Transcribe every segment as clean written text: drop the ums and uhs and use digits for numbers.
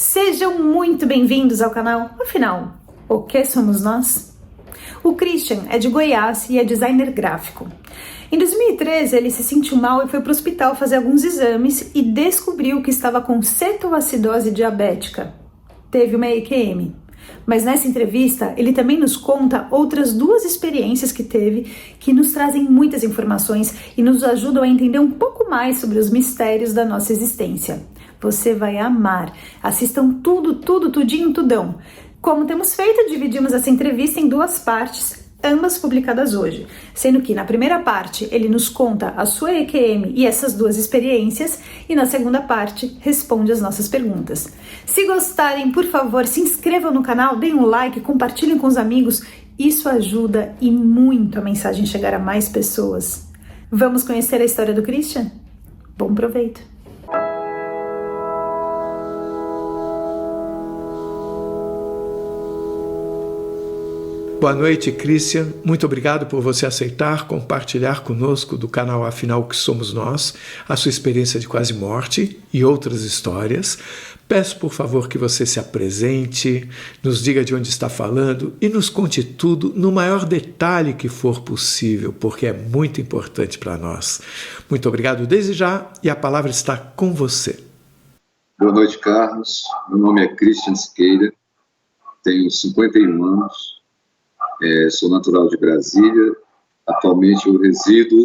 Sejam muito bem-vindos ao canal. Afinal, o que somos nós? O Christian é de Goiás e é designer gráfico. Em 2013, ele se sentiu mal e foi para o hospital fazer alguns exames e descobriu que estava com cetoacidose diabética. Teve uma EQM. Mas nessa entrevista, ele também nos conta outras duas experiências que teve que nos trazem muitas informações e nos ajudam a entender um pouco mais sobre os mistérios da nossa existência. Você vai amar. Assistam tudinho. Como temos feito, dividimos essa entrevista em duas partes, ambas publicadas hoje. Sendo que na primeira parte ele nos conta a sua EQM e essas duas experiências, e na segunda parte responde as nossas perguntas. Se gostarem, por favor, se inscrevam no canal, deem um like, compartilhem com os amigos. Isso ajuda e muito a mensagem chegar a mais pessoas. Vamos conhecer a história do Christian? Bom proveito! Boa noite, Christian. Muito obrigado por você aceitar compartilhar conosco do canal Afinal o que somos nós, a sua experiência de quase morte e outras histórias. Peço, por favor, que você se apresente, nos diga de onde está falando e nos conte tudo no maior detalhe que for possível, porque é muito importante para nós. Muito obrigado desde já e a palavra está com você. Boa noite, Carlos. Meu nome é Christian Siqueira, tenho 51 anos. Sou natural de Brasília. Atualmente eu resido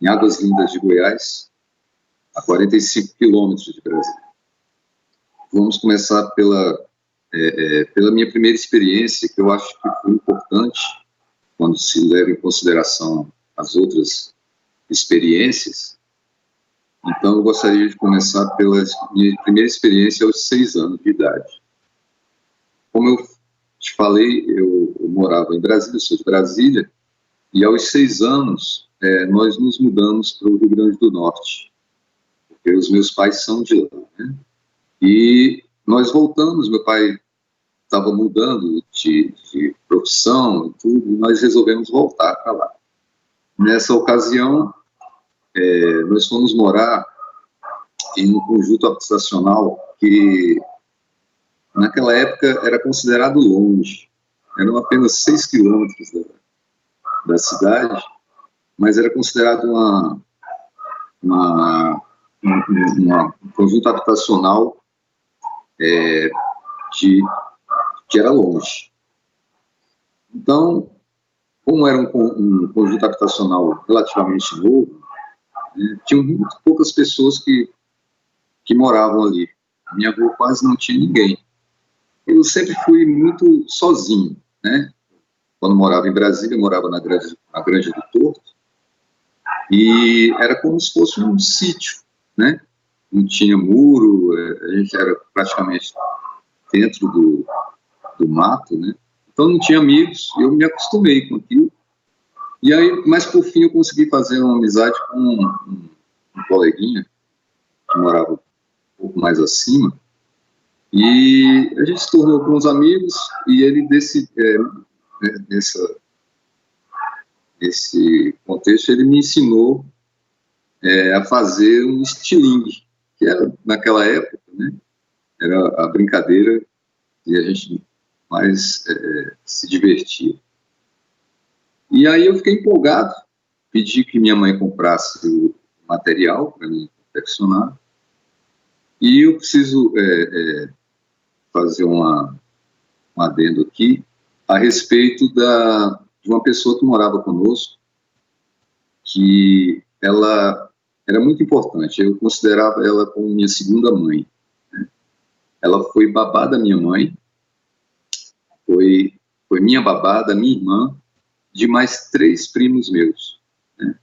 em Águas Lindas de Goiás, a 45 quilômetros de Brasília. Vamos começar pela minha primeira experiência, que eu acho que foi importante, quando se leva em consideração as outras experiências. Então eu gostaria de começar pela minha primeira experiência aos 6 anos de idade. Como eu te falei, eu morava em Brasília, sou de Brasília, e aos 6 anos nós nos mudamos para o Rio Grande do Norte, porque os meus pais são de lá, né? E nós voltamos, meu pai estava mudando de profissão e tudo, e nós resolvemos voltar para lá. Nessa ocasião, nós fomos morar em um conjunto habitacional que naquela época era considerado longe, eram apenas 6 quilômetros da cidade, mas era considerado um conjunto habitacional que era longe. Então, como era um conjunto habitacional relativamente novo, né, tinham muito poucas pessoas que moravam ali. Na minha rua quase não tinha ninguém. Eu sempre fui muito sozinho, né? Quando morava em Brasília, eu morava na Granja do Torto, e era como se fosse um sítio, né? Não tinha muro, a gente era praticamente dentro do mato, né? Então não tinha amigos, eu me acostumei com aquilo. E aí, mas por fim, eu consegui fazer uma amizade com um coleguinha que morava um pouco mais acima. E a gente se tornou bons amigos, e ele nesse contexto ele me ensinou a fazer um estilingue, que era naquela época, né, era a brincadeira e a gente mais se divertia. E aí eu fiquei empolgado, pedi que minha mãe comprasse o material para me confeccionar, e eu preciso fazer um adendo aqui a respeito de uma pessoa que morava conosco, que ela era muito importante. Eu considerava ela como minha segunda mãe, né? Ela foi babá da minha mãe, foi minha babá, da minha irmã, de mais 3 primos meus, né?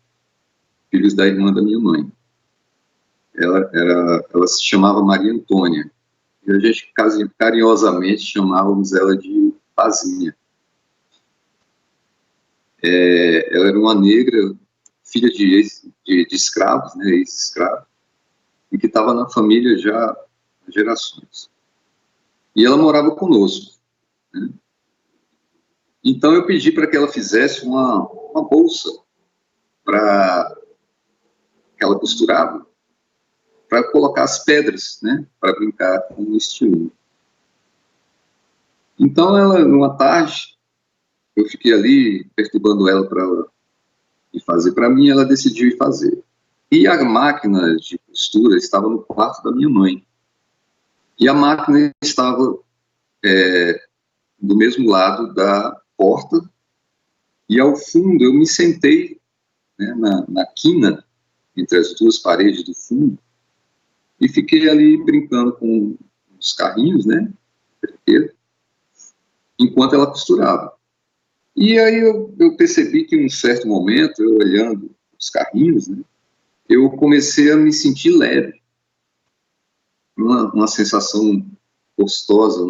Filhos da irmã da minha mãe. Ela se chamava Maria Antônia, e a gente carinhosamente chamávamos ela de Pazinha. Ela era uma negra, filha de escravos, né, ex-escravos, e que estava na família já há gerações. E ela morava conosco, né? Então eu pedi para que ela fizesse uma bolsa que ela costurava, para colocar as pedras, né, para brincar com o estilingue. Então, ela, numa tarde, eu fiquei ali perturbando ela para ela ir fazer para mim, ela decidiu ir fazer. E a máquina de costura estava no quarto da minha mãe. E a máquina estava do mesmo lado da porta, e ao fundo eu me sentei, né, na quina, entre as duas paredes do fundo, e fiquei ali brincando com os carrinhos, né, enquanto ela costurava. E aí eu percebi que em um certo momento, eu olhando os carrinhos, né, eu comecei a me sentir leve, uma sensação gostosa,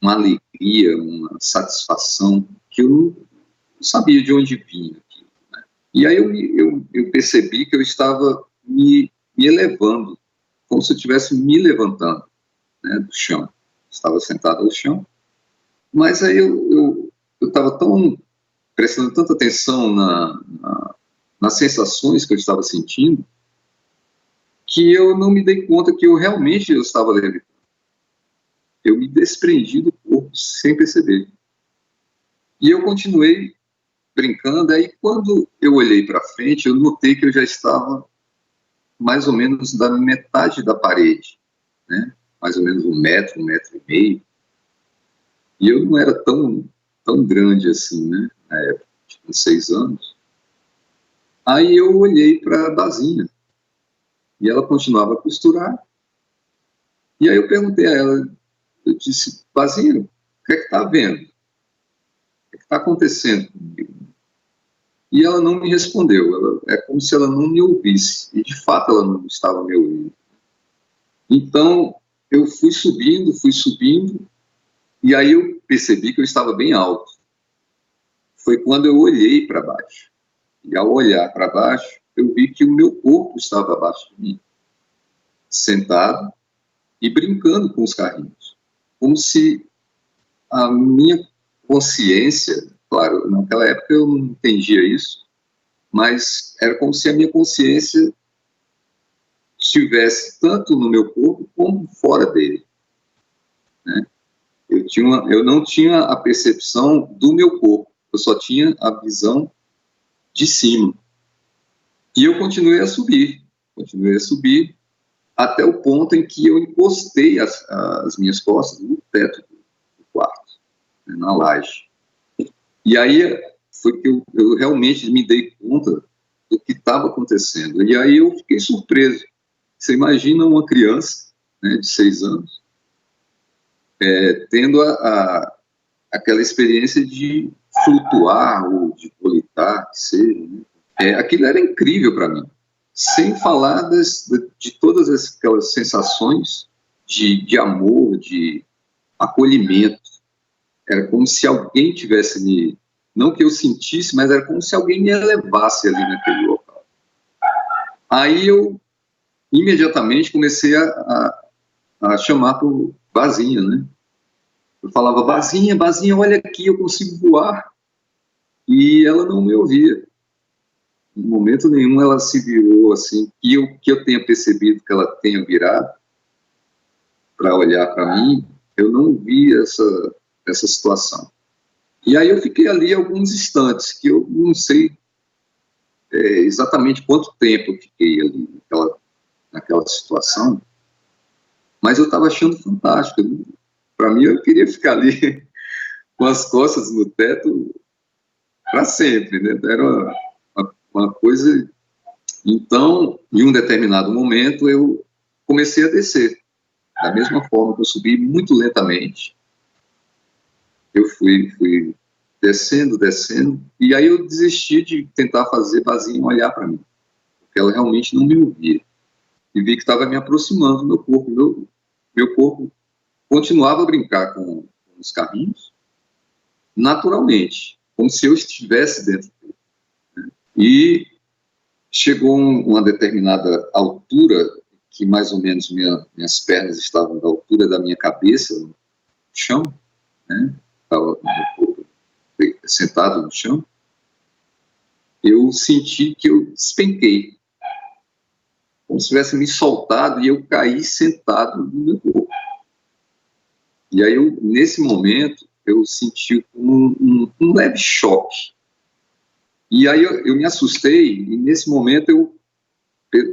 uma alegria, uma satisfação que eu não sabia de onde vinha. Né? E aí eu percebi que eu estava me elevando, como se eu estivesse me levantando, né, do chão. Estava sentado no chão, mas aí eu estava prestando tanta atenção nas sensações que eu estava sentindo, que eu não me dei conta que eu realmente estava levitando. Eu me desprendi do corpo sem perceber. E eu continuei brincando, aí quando eu olhei para frente, eu notei que eu já estava mais ou menos da metade da parede, né? Mais ou menos 1 metro e meio. E eu não era tão grande assim, né? Na época, tinha 6 anos. Aí eu olhei para a Bazinha, e ela continuava a costurar. E aí eu perguntei a ela, eu disse, Bazinha, o que é que está vendo? O que está acontecendo comigo? E ela não me respondeu, é como se ela não me ouvisse, e de fato ela não estava me ouvindo. Então, eu fui subindo, e aí eu percebi que eu estava bem alto. Foi quando eu olhei para baixo. E ao olhar para baixo, eu vi que o meu corpo estava abaixo de mim, sentado e brincando com os carrinhos. Como se a minha consciência, claro, naquela época eu não entendia isso, mas era como se a minha consciência estivesse tanto no meu corpo como fora dele. Né? Eu não tinha a percepção do meu corpo, eu só tinha a visão de cima. E eu continuei a subir, até o ponto em que eu encostei as minhas costas no teto do quarto, né, na laje. E aí foi que eu realmente me dei conta do que estava acontecendo. E aí eu fiquei surpreso. Você imagina uma criança, né, de 6 anos, tendo aquela experiência de flutuar ou de volitar, que seja. Né? Aquilo era incrível para mim. Sem falar de todas aquelas sensações de amor, de acolhimento. Era como se alguém tivesse não que eu sentisse, mas era como se alguém me elevasse ali naquele local. Aí eu imediatamente comecei a chamar por Bazinha, né? Eu falava, Bazinha, olha aqui, eu consigo voar. E ela não me ouvia. Em momento nenhum ela se virou assim, que eu tenha percebido que ela tenha virado para olhar para mim, eu não vi essa situação. E aí eu fiquei ali alguns instantes, que eu não sei exatamente quanto tempo eu fiquei ali naquela situação, mas eu estava achando fantástico. Para mim, eu queria ficar ali com as costas no teto para sempre, né? Era uma coisa. Então, em um determinado momento, eu comecei a descer. Da mesma forma que eu subi muito lentamente, eu fui descendo, e aí eu desisti de tentar fazer Bazinha olhar para mim, porque ela realmente não me ouvia. E vi que estava me aproximando do meu corpo. Meu corpo continuava a brincar com os carrinhos, naturalmente, como se eu estivesse dentro dele. Né? E chegou uma determinada altura, que mais ou menos minhas pernas estavam da altura da minha cabeça no chão, né? Estava sentado no chão, eu senti que eu despenquei. como se tivesse me soltado e eu caí sentado no meu corpo. E aí, nesse momento, eu senti um leve choque. E aí eu me assustei, e nesse momento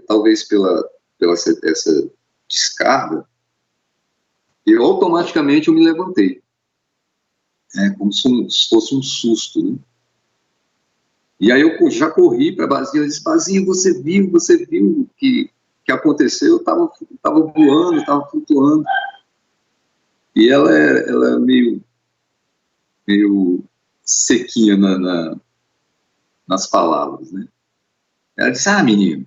talvez pela essa descarga, automaticamente eu me levantei. Como se fosse um susto, né? E aí eu já corri para a Bazinha, eu disse, Bazinha, você viu o que aconteceu? Eu estava voando, estava flutuando. E ela é meio sequinha nas palavras, né? Ela disse, menino,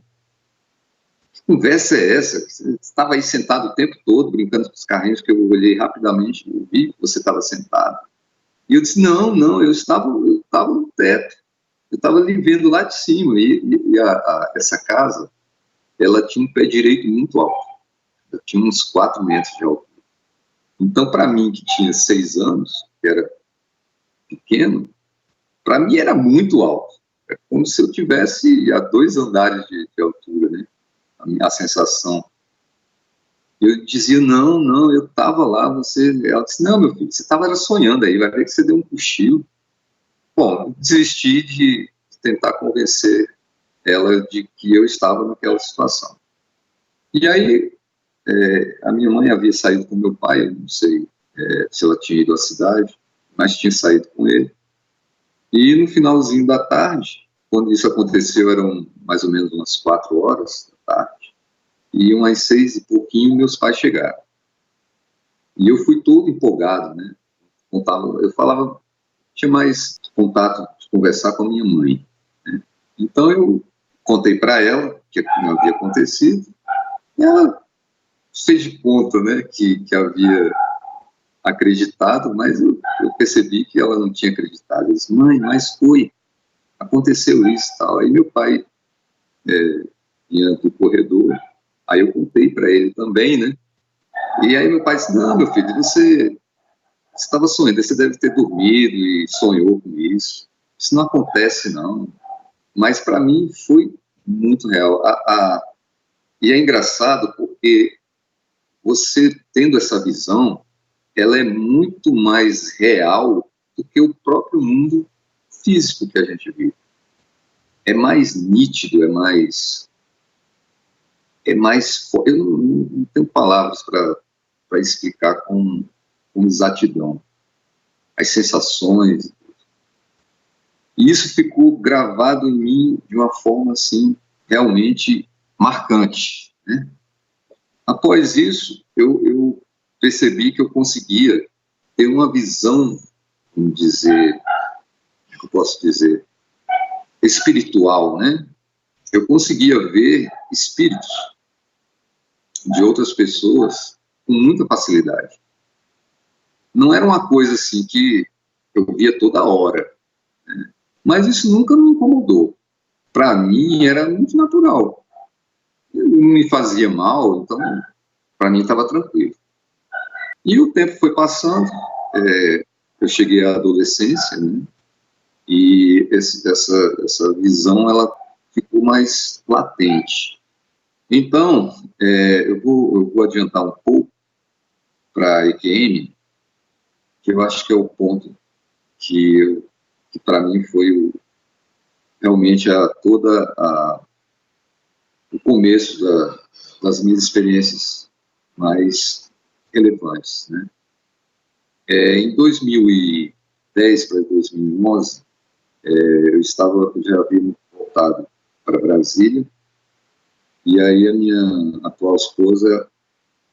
que conversa é essa? Você estava aí sentado o tempo todo, brincando com os carrinhos, que eu olhei rapidamente e vi que você estava sentado. E eu disse, não, eu estava no teto. Eu estava ali vendo lá de cima. E essa casa, ela tinha um pé direito muito alto. Eu tinha uns 4 metros de altura. Então, para mim, que tinha 6 anos, que era pequeno, para mim era muito alto. É como se eu tivesse a 2 andares de altura, né? A sensação. Eu dizia, não, eu estava lá, Ela disse, não, meu filho, você estava sonhando aí, vai ver que você deu um cochilo. Bom, desisti de tentar convencer ela de que eu estava naquela situação. E aí, a minha mãe havia saído com meu pai, eu não sei se ela tinha ido à cidade, mas tinha saído com ele. E no finalzinho da tarde, quando isso aconteceu, eram mais ou menos umas 4 horas da tarde, e umas 6 e pouquinho, meus pais chegaram. E eu fui todo empolgado, né? Eu falava, tinha mais contato de conversar com a minha mãe, né? Então eu contei para ela o que havia acontecido, e ela fez de conta, né, que havia acreditado, mas eu percebi que ela não tinha acreditado. Eu disse, mãe, mas aconteceu isso e tal. Aí meu pai ia do corredor, aí eu contei para ele também, né? E aí meu pai disse, não, meu filho, você estava sonhando, você deve ter dormido e sonhou com isso. Isso não acontece, não. Mas para mim foi muito real. E é engraçado porque você tendo essa visão, ela é muito mais real do que o próprio mundo físico que a gente vive. É mais nítido, é mais eu não tenho palavras para explicar com exatidão as sensações. E isso ficou gravado em mim de uma forma assim realmente marcante, né? Após isso, eu percebi que eu conseguia ter uma visão, vamos dizer, como eu posso dizer, espiritual, né? Eu conseguia ver espíritos de outras pessoas com muita facilidade. Não era uma coisa assim que eu via toda hora, né? Mas isso nunca me incomodou. Para mim era muito natural. Não me fazia mal, então para mim estava tranquilo. E o tempo foi passando, eu cheguei à adolescência, né? E essa visão ela ficou mais latente. Então, eu vou adiantar um pouco para a EQM, que eu acho que é o ponto que para mim foi realmente o começo das minhas experiências mais relevantes, né? Em 2010 para 2011, eu já havia voltado para Brasília, e aí a minha atual esposa,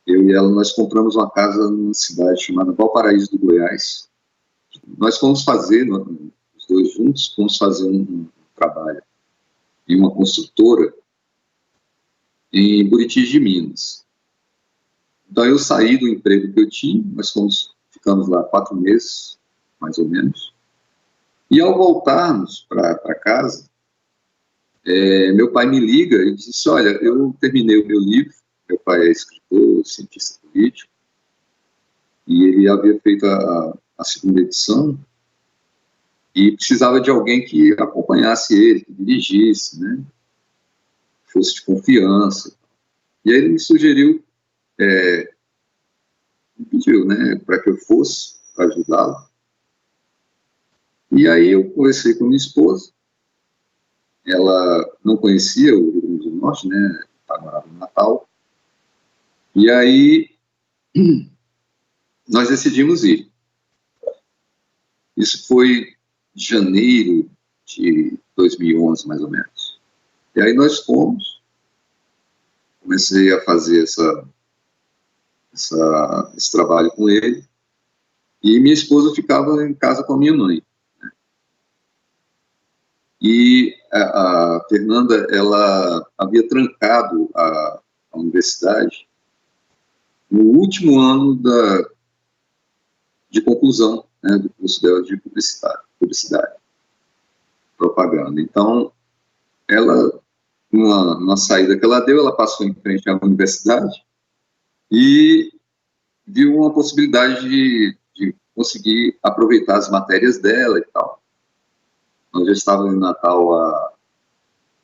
eu e ela, nós compramos uma casa numa cidade chamada Valparaíso do Goiás. Nós fomos fazer, os dois juntos, fomos fazer um trabalho em uma construtora em Buriti de Minas. Então eu saí do emprego que eu tinha, nós ficamos lá 4 meses, mais ou menos, e ao voltarmos para casa, meu pai me liga e disse, olha, eu terminei o meu livro, meu pai é escritor, cientista político, e ele havia feito a segunda edição, e precisava de alguém que acompanhasse ele, que dirigisse, né, fosse de confiança. E aí ele me sugeriu, me pediu, né, para que eu fosse para ajudá-lo. E aí eu conversei com minha esposa. Ela não conhecia o Rio Grande do Norte, né, morava no Natal. E aí nós decidimos ir. Isso foi em janeiro de 2011, mais ou menos. E aí nós fomos, comecei a fazer esse trabalho com ele, e minha esposa ficava em casa com a minha mãe. Né? E a Fernanda, ela havia trancado a universidade no último ano de conclusão, né, do curso dela de publicidade, propaganda. Então, ela, numa saída que ela deu, ela passou em frente à universidade e viu uma possibilidade de conseguir aproveitar as matérias dela e tal. Nós já estávamos em Natal há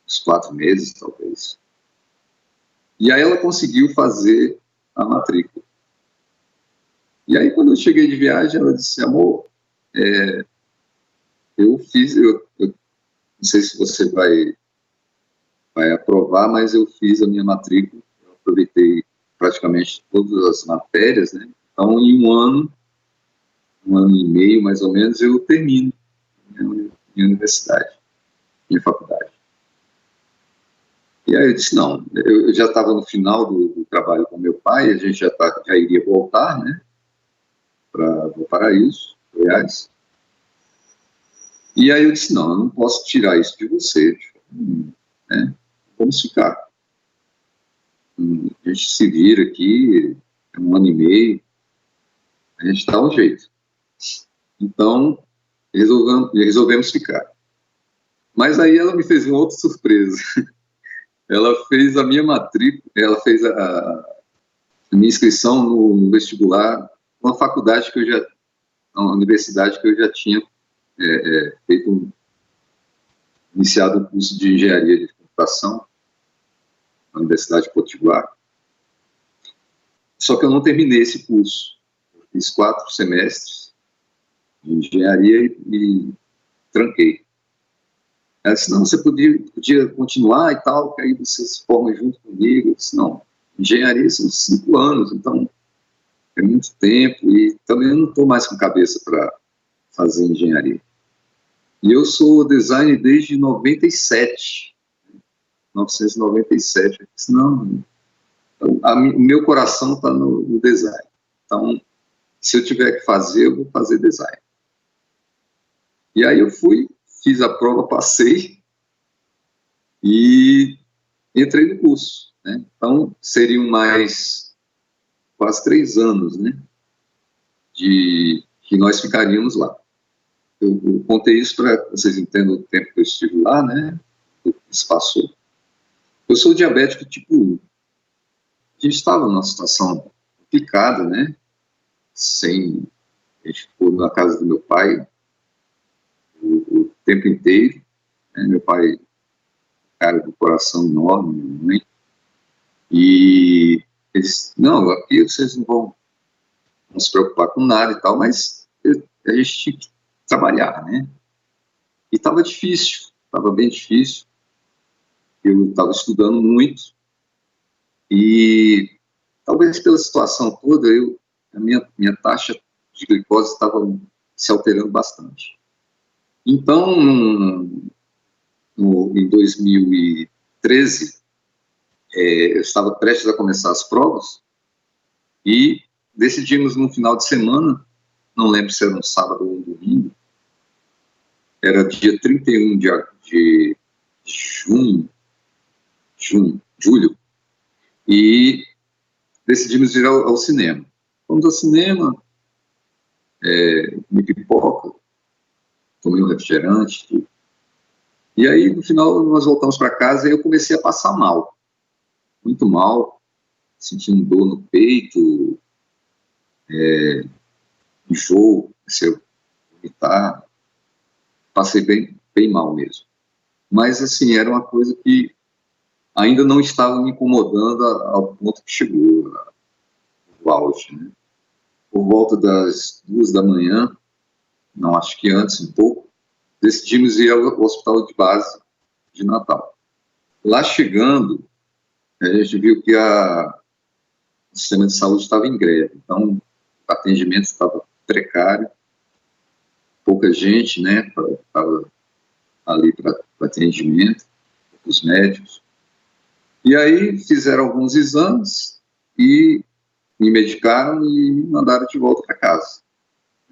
uns 4 meses, talvez. E aí ela conseguiu fazer a matrícula. E aí, quando eu cheguei de viagem, ela disse: amor, eu não sei se você vai aprovar, mas eu fiz a minha matrícula, eu aproveitei praticamente todas as matérias, né? Então, em um ano e meio, mais ou menos, eu termino minha universidade, minha faculdade. E aí eu disse: não, eu já estava no final do trabalho com meu pai, a gente já iria voltar, né, para o Paraíso, Goiás. E aí eu disse: não, eu não posso tirar isso de você, né? Vamos ficar. A gente se vira aqui, é 1 ano e meio, a gente dá um jeito. Então, resolvemos ficar. Mas aí ela me fez uma outra surpresa. Ela fez a minha matrícula, ela fez a minha inscrição no vestibular, uma faculdade uma universidade que eu já tinha iniciado o curso de engenharia de computação, na Universidade Potiguar. Só que eu não terminei esse curso. Eu fiz 4 semestres de engenharia e tranquei. Ela disse: não, você podia continuar e tal, que aí você se forma junto comigo. Eu disse: não, engenharia são 5 anos, então é muito tempo, e também eu não estou mais com cabeça para fazer engenharia. E eu sou designer desde 1997. Eu disse: não, o meu coração está no design. Então, se eu tiver que fazer, eu vou fazer design. E aí eu fiz a prova, passei e entrei no curso, né? Então, seriam mais quase 3 anos, né, que nós ficaríamos lá. Eu contei isso para vocês entendam o tempo que eu estive lá, né, o que se passou. Eu sou diabético tipo 1. A gente estava numa situação complicada, né, a gente ficou na casa do meu pai o tempo inteiro, né? Meu pai, cara do coração enorme, minha mãe, e eles: não, aqui vocês não vão se preocupar com nada e tal, mas a gente tinha que trabalhar, né? E estava difícil, estava bem difícil. Eu estava estudando muito e talvez pela situação toda, a minha taxa de glicose estava se alterando bastante. Então, em 2013, eu estava prestes a começar as provas e decidimos no final de semana, não lembro se era um sábado ou um domingo, era dia 31 de julho, e decidimos ir ao cinema. Fomos ao cinema, comi pipoca, tomei um refrigerante, tudo. E aí, no final, nós voltamos para casa e eu comecei a passar mal, muito mal, sentindo dor no peito, enjoo, comecei a vomitar, passei bem mal mesmo. Mas, assim, era uma coisa que ainda não estava me incomodando ao ponto que chegou o auge, né? Por volta das 2 da manhã, não, acho que antes um pouco, decidimos ir ao hospital de base de Natal. Lá chegando, a gente viu que o sistema de saúde estava em greve, então o atendimento estava precário, pouca gente, né, estava ali para atendimento, os médicos. E aí fizeram alguns exames e me medicaram e me mandaram de volta para casa,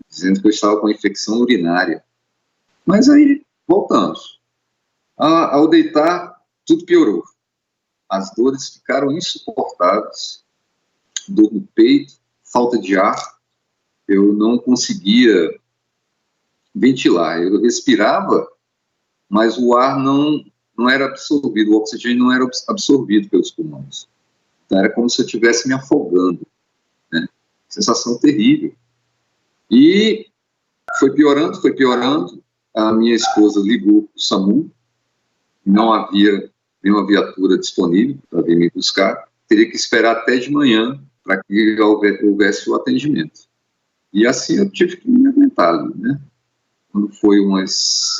dizendo que eu estava com infecção urinária. Mas aí voltamos. Ao deitar, tudo piorou. As dores ficaram insuportáveis, dor no peito, falta de ar. Eu não conseguia ventilar. Eu respirava, mas o ar não era absorvido, o oxigênio não era absorvido pelos pulmões. Então era como se eu estivesse me afogando, né? Sensação terrível. E foi piorando. A minha esposa ligou para o SAMU, não havia nenhuma viatura disponível para vir me buscar, teria que esperar até de manhã para que houvesse o atendimento. E assim eu tive que me aguentar ali, né? Quando foi umas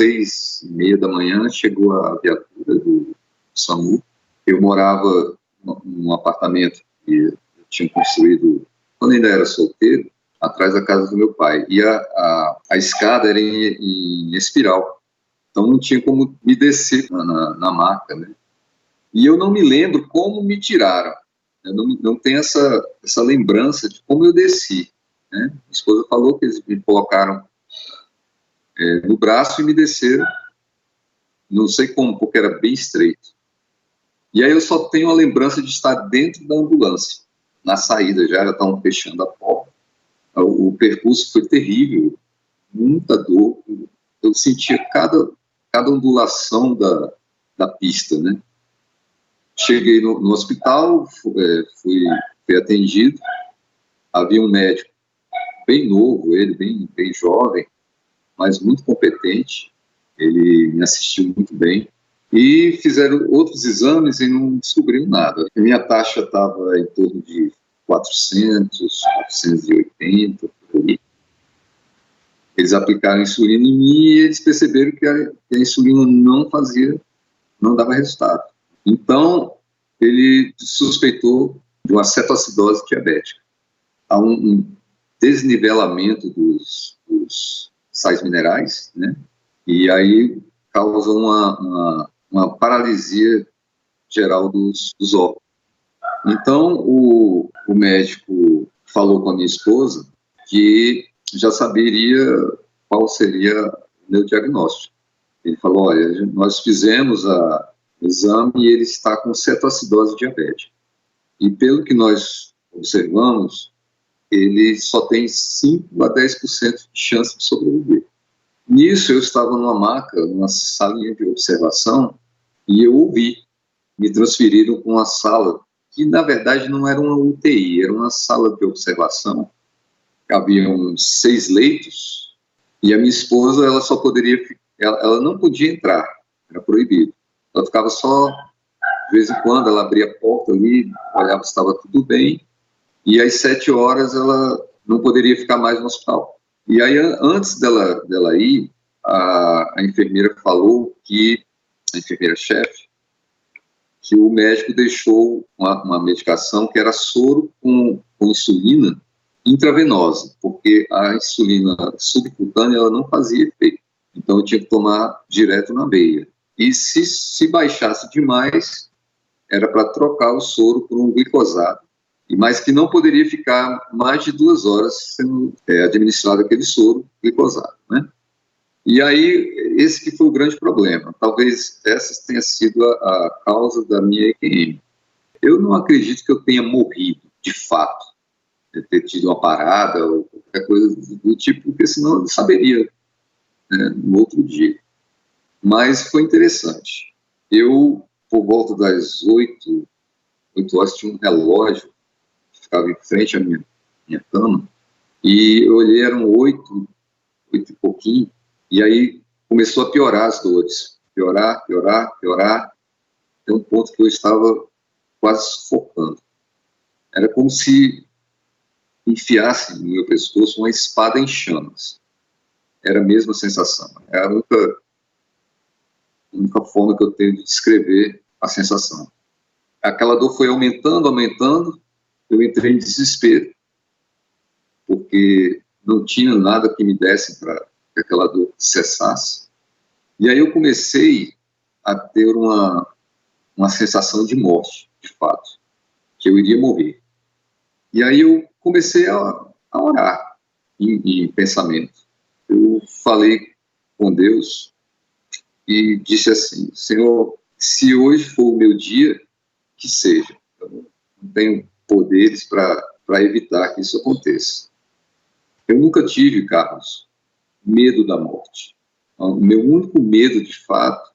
6h30 da manhã, chegou a viatura do SAMU. Eu morava num apartamento que eu tinha construído quando ainda era solteiro, atrás da casa do meu pai. E a escada era em espiral. Então não tinha como me descer na maca, né? E eu não me lembro como me tiraram. Eu não tenho essa lembrança de como eu desci, né? Minha esposa falou que eles me colocaram no braço e me desceram. Não sei como, porque era bem estreito. E aí eu só tenho a lembrança de estar dentro da ambulância. Na saída já estavam fechando a porta. O percurso foi terrível, muita dor. Eu sentia cada ondulação da pista, né? Cheguei no hospital, fui atendido. Havia um médico bem novo, ele bem jovem, mas muito competente. Ele me assistiu muito bem. E fizeram outros exames e não descobriram nada. A minha taxa estava em torno de 400, 480, por aí. Eles aplicaram insulina em mim e eles perceberam que a insulina não dava resultado. Então, ele suspeitou de uma cetoacidose diabética. Há um desnivelamento dos sais minerais, né? E aí causa uma paralisia geral dos órgãos. Então, o médico falou com a minha esposa que já saberia qual seria o meu diagnóstico. Ele falou, olha, nós fizemos o exame e ele está com cetoacidose diabética. E pelo que nós observamos, ele só tem 5 a 10% de chance de sobreviver. Nisso, eu estava numa maca, numa salinha de observação, e eu ouvi, me transferiram para uma sala, que na verdade não era uma UTI, era uma sala de observação. Haviam 6 leitos, e a minha esposa, ela só poderia, ela não podia entrar, era proibido. Ela ficava só, de vez em quando, ela abria a porta ali, olhava se estava tudo bem, e às 7 horas ela não poderia ficar mais no hospital. E aí, antes dela ir, a enfermeira falou a enfermeira-chefe, que o médico deixou uma medicação que era soro com insulina intravenosa, porque a insulina subcutânea ela não fazia efeito. Então, eu tinha que tomar direto na veia. E se baixasse demais, era para trocar o soro por um glicosado, mas que não poderia ficar mais de 2 horas sendo administrado aquele soro glicosado, né? E aí, esse que foi o grande problema. Talvez essa tenha sido a causa da minha EQM. Eu não acredito que eu tenha morrido, de fato, ter tido uma parada ou qualquer coisa do tipo, porque senão eu saberia, né, no outro dia. Mas foi interessante. Eu, por volta das 8 horas, tinha um relógio que ficava em frente à minha cama, e eu olhei, eram 8 e pouquinho, e aí começou a piorar as dores. Piorar. Tem um ponto que eu estava quase sufocando. Era como se enfiasse no meu pescoço uma espada em chamas. Era a mesma sensação. É a única forma que eu tenho de descrever a sensação. Aquela dor foi aumentando, aumentando. Eu entrei em desespero, porque não tinha nada que me desse para que aquela dor cessasse. E aí eu comecei a ter uma sensação de morte, de fato, que eu iria morrer. E aí eu comecei a orar em pensamento. Eu falei com Deus e disse assim: Senhor, se hoje for o meu dia, que seja. Eu não tenho poderes para evitar que isso aconteça. Eu nunca tive, Carlos, medo da morte. O meu único medo, de fato,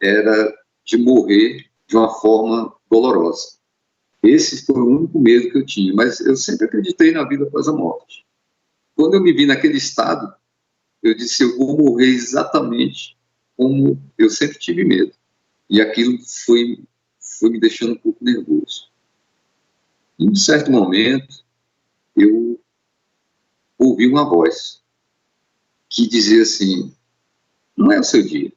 era de morrer de uma forma dolorosa. Esse foi o único medo que eu tinha, mas eu sempre acreditei na vida após a morte. Quando eu me vi naquele estado, eu disse: eu vou morrer exatamente como eu sempre tive medo. E aquilo foi me deixando um pouco nervoso. Em um certo momento, eu ouvi uma voz que dizia assim: não é o seu dia.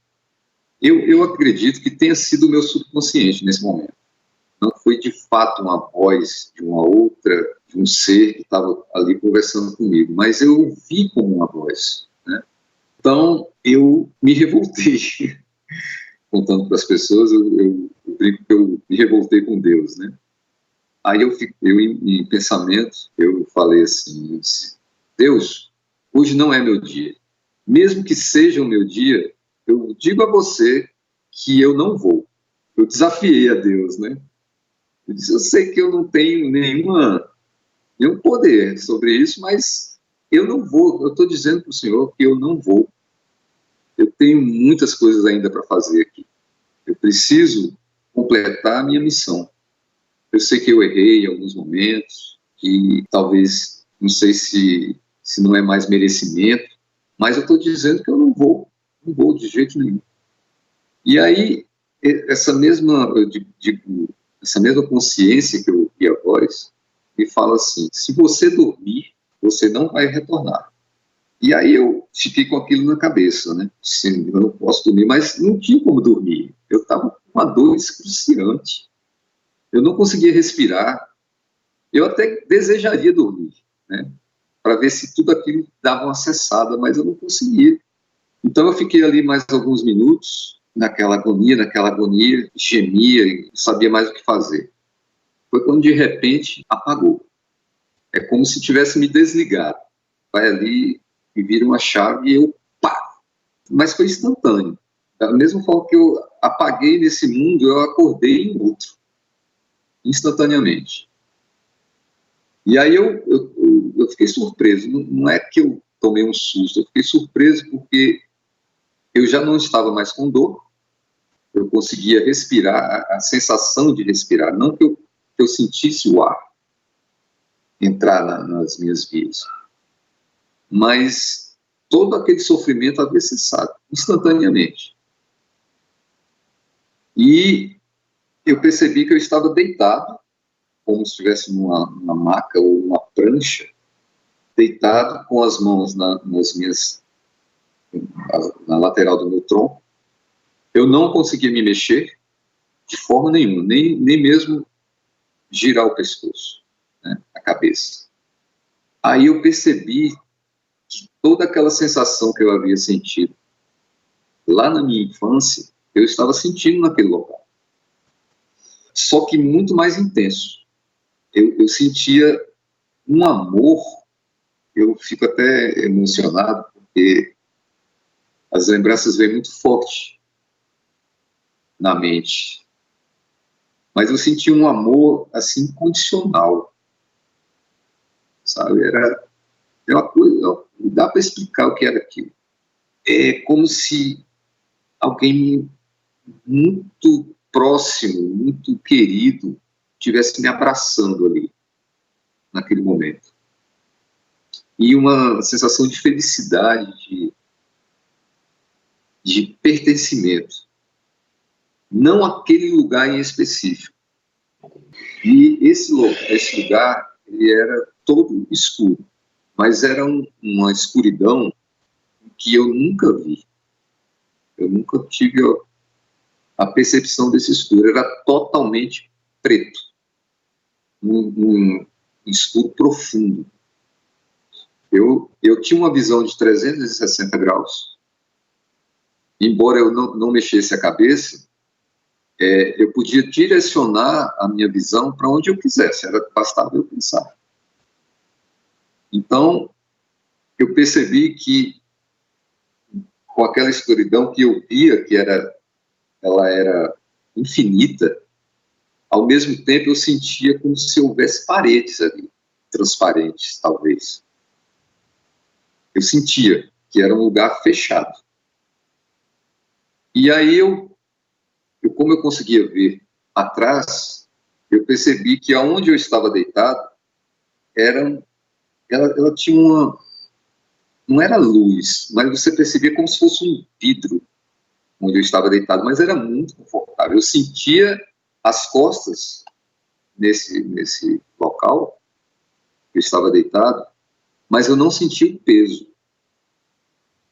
Eu acredito que tenha sido o meu subconsciente nesse momento. Não foi de fato uma voz de uma outra, de um ser que estava ali conversando comigo, mas eu ouvi como uma voz, né? Então eu me revoltei. Contando para as pessoas, eu brinco que eu me revoltei com Deus, né? Aí eu em pensamento, eu falei assim, eu disse: Deus, hoje não é meu dia. Mesmo que seja o meu dia, eu digo a você que eu não vou. Eu desafiei a Deus, né? Eu disse: eu sei que eu não tenho nenhum poder sobre isso, mas eu não vou. Eu estou dizendo para o Senhor que eu não vou. Eu tenho muitas coisas ainda para fazer aqui. Eu preciso completar a minha missão. Eu sei que eu errei em alguns momentos, que talvez, não sei se não é mais merecimento, mas eu estou dizendo que eu não vou de jeito nenhum. E aí, essa mesma consciência que eu ouvi a voz, me fala assim: se você dormir, você não vai retornar. E aí eu fiquei com aquilo na cabeça, né? Sim, eu não posso dormir, mas não tinha como dormir. Eu estava com uma dor excruciante. Eu não conseguia respirar. Eu até desejaria dormir, né? Para ver se tudo aquilo dava uma cessada, mas eu não conseguia. Então eu fiquei ali mais alguns minutos, naquela agonia, gemia e não sabia mais o que fazer. Foi quando de repente apagou. É como se tivesse me desligado. Vai ali e vira uma chave e eu pá. Mas foi instantâneo. Da mesma forma que eu apaguei nesse mundo, eu acordei em outro. Instantaneamente. E aí eu fiquei surpreso. Não é que eu tomei um susto, eu fiquei surpreso porque eu já não estava mais com dor, eu conseguia respirar, a sensação de respirar, não que eu sentisse o ar entrar nas minhas vias, mas todo aquele sofrimento havia cessado, instantaneamente. E eu percebi que eu estava deitado, como se estivesse numa maca ou uma prancha, deitado com as mãos na lateral do meu tronco. Eu não conseguia me mexer de forma nenhuma, nem mesmo girar o pescoço, né, a cabeça. Aí eu percebi que toda aquela sensação que eu havia sentido lá na minha infância, eu estava sentindo naquele local. Só que muito mais intenso. Eu sentia um amor, eu fico até emocionado, porque as lembranças vêm muito forte na mente. Mas eu senti um amor, assim, incondicional. Sabe? Era uma coisa, não dá para explicar o que era aquilo. É como se alguém muito próximo, muito querido, estivesse me abraçando ali, naquele momento. E uma sensação de felicidade, de pertencimento. não aquele lugar em específico. E esse lugar, ele era todo escuro, mas era uma escuridão que eu nunca vi. Eu nunca tive a percepção desse escuro. Era totalmente preto, um escuro profundo. Eu tinha uma visão de 360 graus. Embora eu não mexesse a cabeça, eu podia direcionar a minha visão para onde eu quisesse, bastava eu pensar. Então, eu percebi que, com aquela escuridão que eu via, ela era infinita, ao mesmo tempo eu sentia como se houvesse paredes ali, transparentes, talvez. Eu sentia que era um lugar fechado. E aí, como eu conseguia ver atrás, eu percebi que aonde eu estava deitado, ela tinha não era luz, mas você percebia como se fosse um vidro onde eu estava deitado, mas era muito confortável. Eu sentia as costas nesse local que eu estava deitado, mas eu não sentia o peso.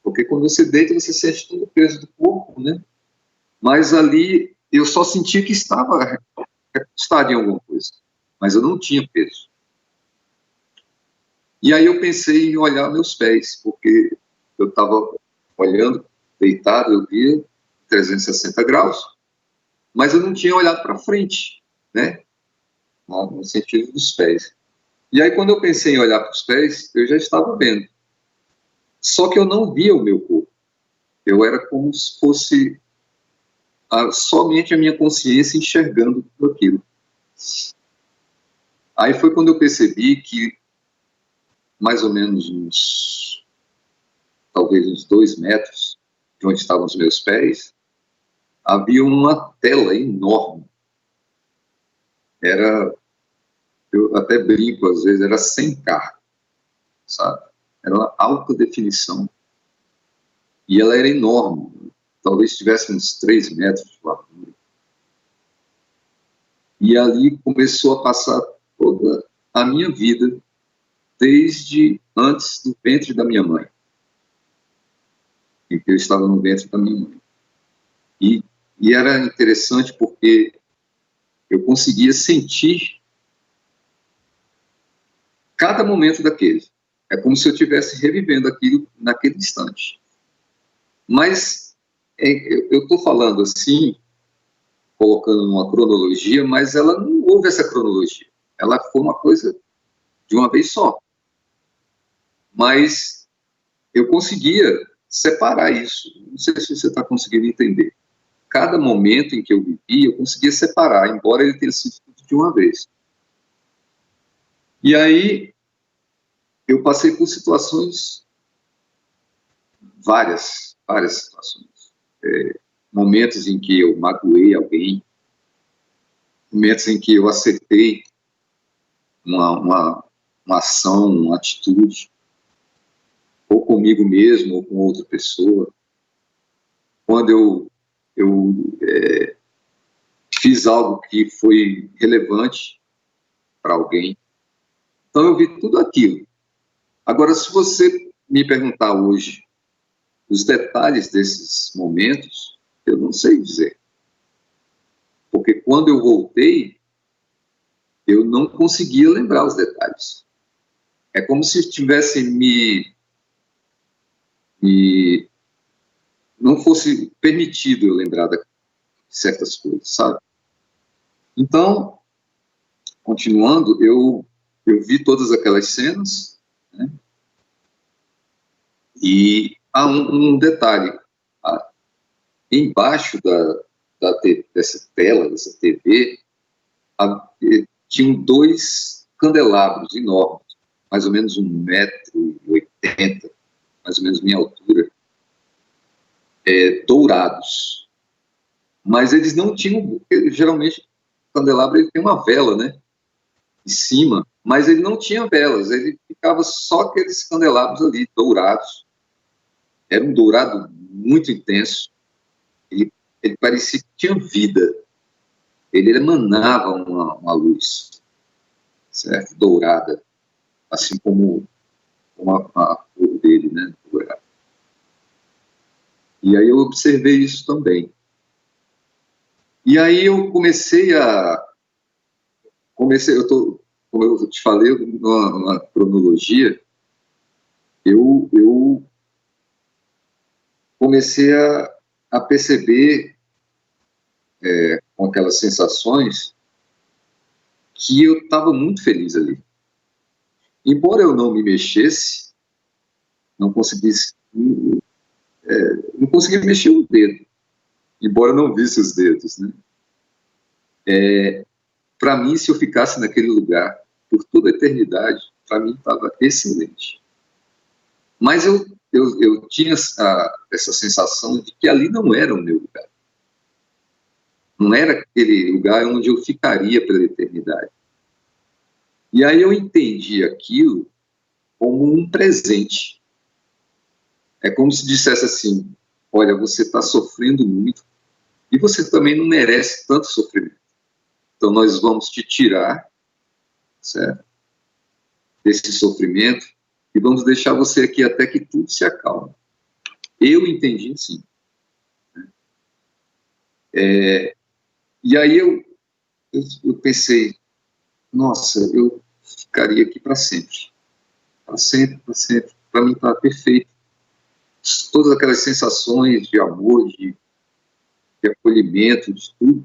Porque quando você deita, você sente todo o peso do corpo, né? Mas ali eu só sentia que estava recostado em alguma coisa, mas eu não tinha peso. E aí eu pensei em olhar meus pés, porque eu estava olhando, deitado, eu via 360 graus, mas eu não tinha olhado para frente, né? No sentido dos pés. E aí quando eu pensei em olhar para os pés, eu já estava vendo. Só que eu não via o meu corpo. Eu era como se fosse somente a minha consciência enxergando tudo aquilo. Aí foi quando eu percebi que mais ou menos talvez uns 2 metros de onde estavam os meus pés, havia uma tela enorme. Eu até brinco às vezes, era 100K, sabe? Era uma alta definição. E ela era enorme, talvez tivesse uns 3 metros de largura. E ali começou a passar toda a minha vida, desde antes do ventre da minha mãe. Em que eu estava no ventre da minha mãe. E era interessante porque eu conseguia sentir cada momento daquele. É como se eu estivesse revivendo aquilo naquele instante. Mas eu estou falando assim, colocando numa cronologia, mas ela não houve essa cronologia. Ela foi uma coisa de uma vez só. Mas eu conseguia separar isso. Não sei se você está conseguindo entender. Cada momento em que eu vivi, eu conseguia separar, embora ele tenha sido tudo de uma vez. E aí, eu passei por situações, várias situações. Momentos em que eu magoei alguém, momentos em que eu acertei uma ação, uma atitude, ou comigo mesmo, ou com outra pessoa. Quando eu fiz algo que foi relevante para alguém. Então eu vi tudo aquilo. Agora, se você me perguntar hoje os detalhes desses momentos, eu não sei dizer. Porque quando eu voltei, eu não conseguia lembrar os detalhes. É como se tivesse não fosse permitido eu lembrar de certas coisas, sabe? Então, continuando, eu vi todas aquelas cenas, né? E há um detalhe. Embaixo dessa tela, dessa TV, tinham 2 candelabros enormes, mais ou menos 1,80 m, mais ou menos minha altura, dourados. Mas eles não tinham, porque geralmente o candelabro ele tem uma vela, né, em cima, mas ele não tinha velas, ele ficava só aqueles candelabros ali, dourados. Era um dourado muito intenso, ele ele parecia que tinha vida. Ele emanava uma luz, certo? Dourada, assim como a cor dele, né? Dourada. E aí eu observei isso também. E aí eu comecei, como eu te falei, numa cronologia, eu comecei a perceber, com aquelas sensações, que eu estava muito feliz ali. Embora eu não me mexesse, não conseguisse mexer um dedo, embora eu não visse os dedos, né? Para mim, se eu ficasse naquele lugar por toda a eternidade, para mim estava excelente. Mas eu tinha essa sensação de que ali não era o meu lugar. Não era aquele lugar onde eu ficaria pela eternidade. E aí eu entendi aquilo como um presente. É como se dissesse assim: olha, você está sofrendo muito e você também não merece tanto sofrimento. Então nós vamos te tirar, certo, desse sofrimento e vamos deixar você aqui até que tudo se acalme. Eu entendi assim. E aí eu pensei, nossa, eu ficaria aqui para sempre. Para sempre, para sempre. Para mim está perfeito. Todas aquelas sensações de amor, de acolhimento, de tudo.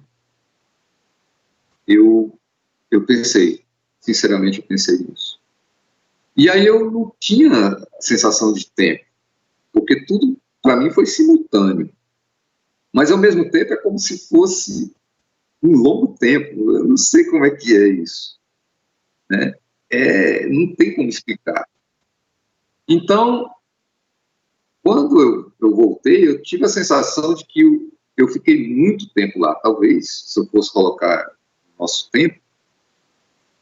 Eu pensei, sinceramente eu pensei nisso. E aí eu não tinha sensação de tempo, porque tudo para mim foi simultâneo. Mas ao mesmo tempo é como se fosse um longo tempo. Eu não sei como é que é isso, né? Não tem como explicar. Então, quando eu voltei, eu tive a sensação de que eu fiquei muito tempo lá. Talvez, se eu fosse colocar nosso tempo,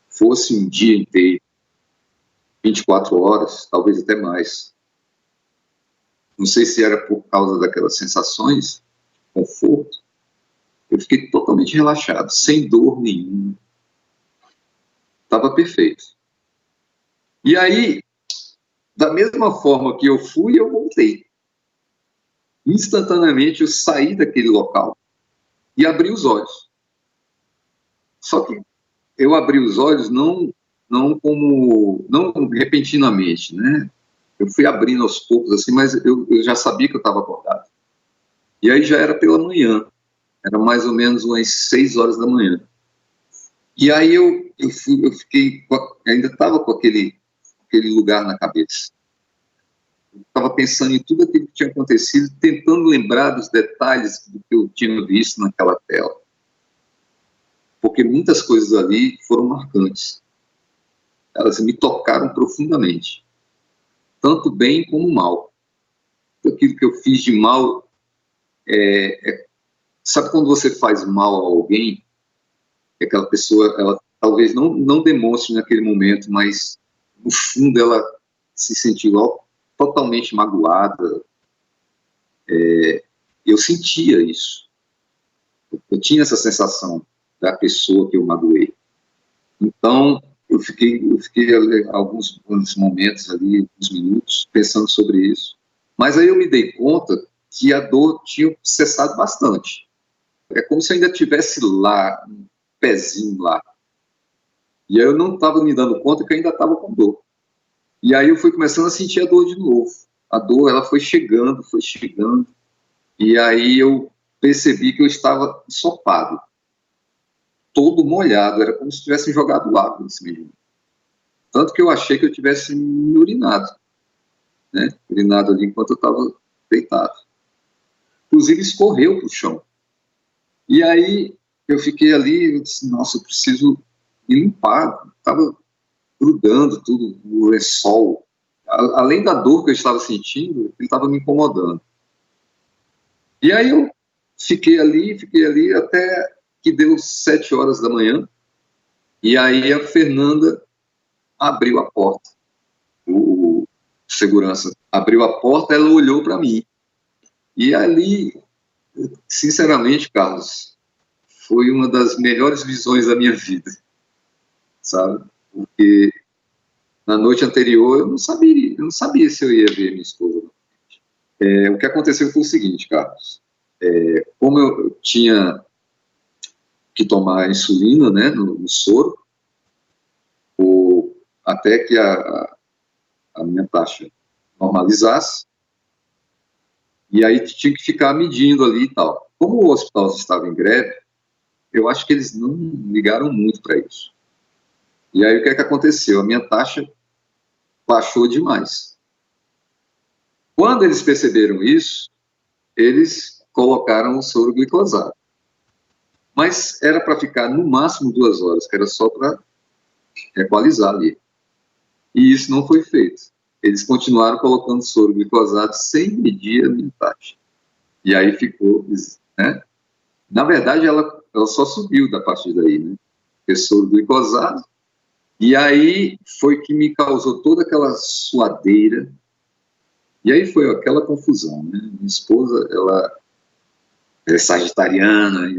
fosse um dia inteiro, 24 horas, talvez até mais. Não sei se era por causa daquelas sensações de conforto. Eu fiquei totalmente relaxado, sem dor nenhuma. Estava perfeito. E aí, da mesma forma que eu fui, eu voltei. Instantaneamente, eu saí daquele local e abri os olhos. Só que eu abri os olhos não repentinamente, né? Eu fui abrindo aos poucos, assim, mas eu já sabia que eu estava acordado. E aí já era pela manhã, era mais ou menos umas 6 horas da manhã. E aí eu fiquei, ainda estava com aquele lugar na cabeça. Estava pensando em tudo aquilo que tinha acontecido, tentando lembrar dos detalhes do que eu tinha visto naquela tela. Porque muitas coisas ali foram marcantes. Elas me tocaram profundamente. Tanto bem como mal. Tudo aquilo que eu fiz de mal, sabe quando você faz mal a alguém, que aquela pessoa, ela talvez não demonstre naquele momento, mas no fundo ela se sentiu totalmente magoada. Eu sentia isso. Eu tinha essa sensação da pessoa que eu magoei. Então, eu fiquei alguns momentos ali, alguns minutos, pensando sobre isso. Mas aí eu me dei conta que a dor tinha cessado bastante. É como se eu ainda estivesse lá, um pezinho lá. E aí eu não estava me dando conta que eu ainda estava com dor. E aí eu fui começando a sentir a dor de novo. A dor, ela foi chegando. E aí eu percebi que eu estava ensopado. Todo molhado, era como se tivessem jogado água em cima de mim. Tanto que eu achei que eu tivesse me urinado, né? Urinado ali enquanto eu estava deitado. Inclusive escorreu para o chão. E aí eu fiquei ali, eu disse, nossa, eu preciso me limpar. Estava grudando tudo no lençol. Além da dor que eu estava sentindo, ele estava me incomodando. E aí eu fiquei ali até que deu 7 horas da manhã, e aí a Fernanda abriu a porta. O segurança abriu a porta, ela olhou para mim. E ali, Sinceramente, Carlos, foi uma das melhores visões da minha vida, sabe? Porque na noite anterior eu não sabia se eu ia ver minha esposa. O que aconteceu foi o seguinte, Carlos. Como eu tinha que tomar insulina, né, no soro, até que a minha taxa normalizasse, e aí tinha que ficar medindo ali e tal. Como o hospital estava em greve, eu acho que eles não ligaram muito para isso. E aí o que é que aconteceu? A minha taxa baixou demais. Quando eles perceberam isso, eles colocaram o soro glicosado. Mas era para ficar no máximo 2 horas, que era só para equalizar ali. E isso não foi feito. Eles continuaram colocando soro glicosado sem medir a minha taxa. E aí ficou, né? Na verdade, ela só subiu da partir daí, né? Porque soro glicosado. E aí foi que me causou toda aquela suadeira. E aí foi aquela confusão, né? Minha esposa, ela é sagitariana,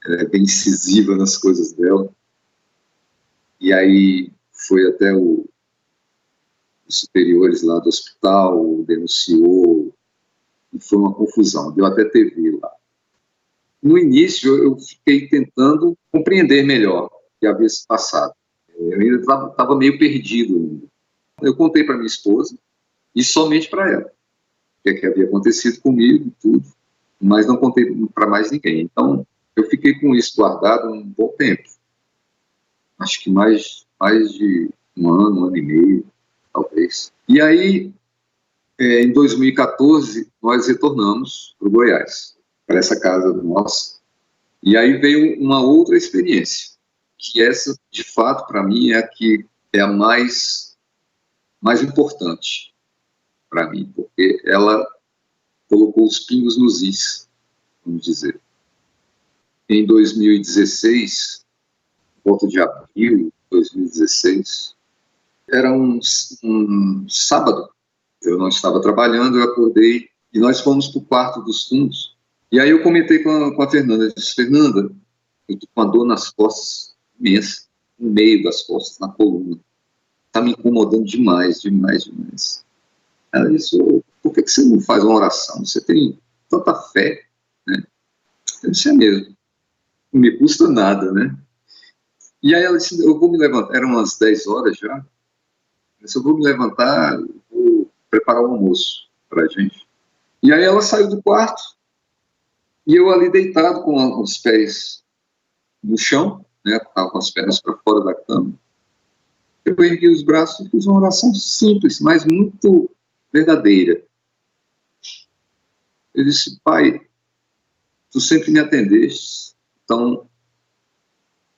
ela é bem incisiva nas coisas dela. E aí foi até os superiores lá do hospital, denunciou, e foi uma confusão, deu até TV lá. No início, eu fiquei tentando compreender melhor o que havia se passado. Eu ainda estava meio perdido ainda. Eu contei para minha esposa, e somente para ela, o que havia acontecido comigo, tudo, mas não contei para mais ninguém. Então, eu fiquei com isso guardado um bom tempo. Acho que mais de um ano e meio, talvez. E aí, em 2014, nós retornamos para o Goiás, para essa casa nossa. E aí veio uma outra experiência, que essa, de fato, para mim, é a que é a mais importante para mim, porque ela colocou os pingos nos is, vamos dizer. Em 2016, volta de abril de 2016, era um sábado, eu não estava trabalhando, eu acordei e nós fomos para o quarto dos fundos. E aí eu comentei com a Fernanda, eu disse: Fernanda, eu estou com uma dor nas costas imensa, no meio das costas, na coluna. Está me incomodando demais. Ela disse: por que você não faz uma oração? Você tem tanta fé, né? Eu disse: é mesmo, não me custa nada, né? E aí ela disse: eu vou me levantar, eram umas 10 horas já, eu disse: eu vou me levantar, vou preparar o almoço para a gente. E aí ela saiu do quarto, e eu ali deitado com os pés no chão, né, estava com as pernas para fora da cama, eu ergui os braços e fiz uma oração simples, mas muito verdadeira. Eu disse: Pai, tu sempre me atendeste, então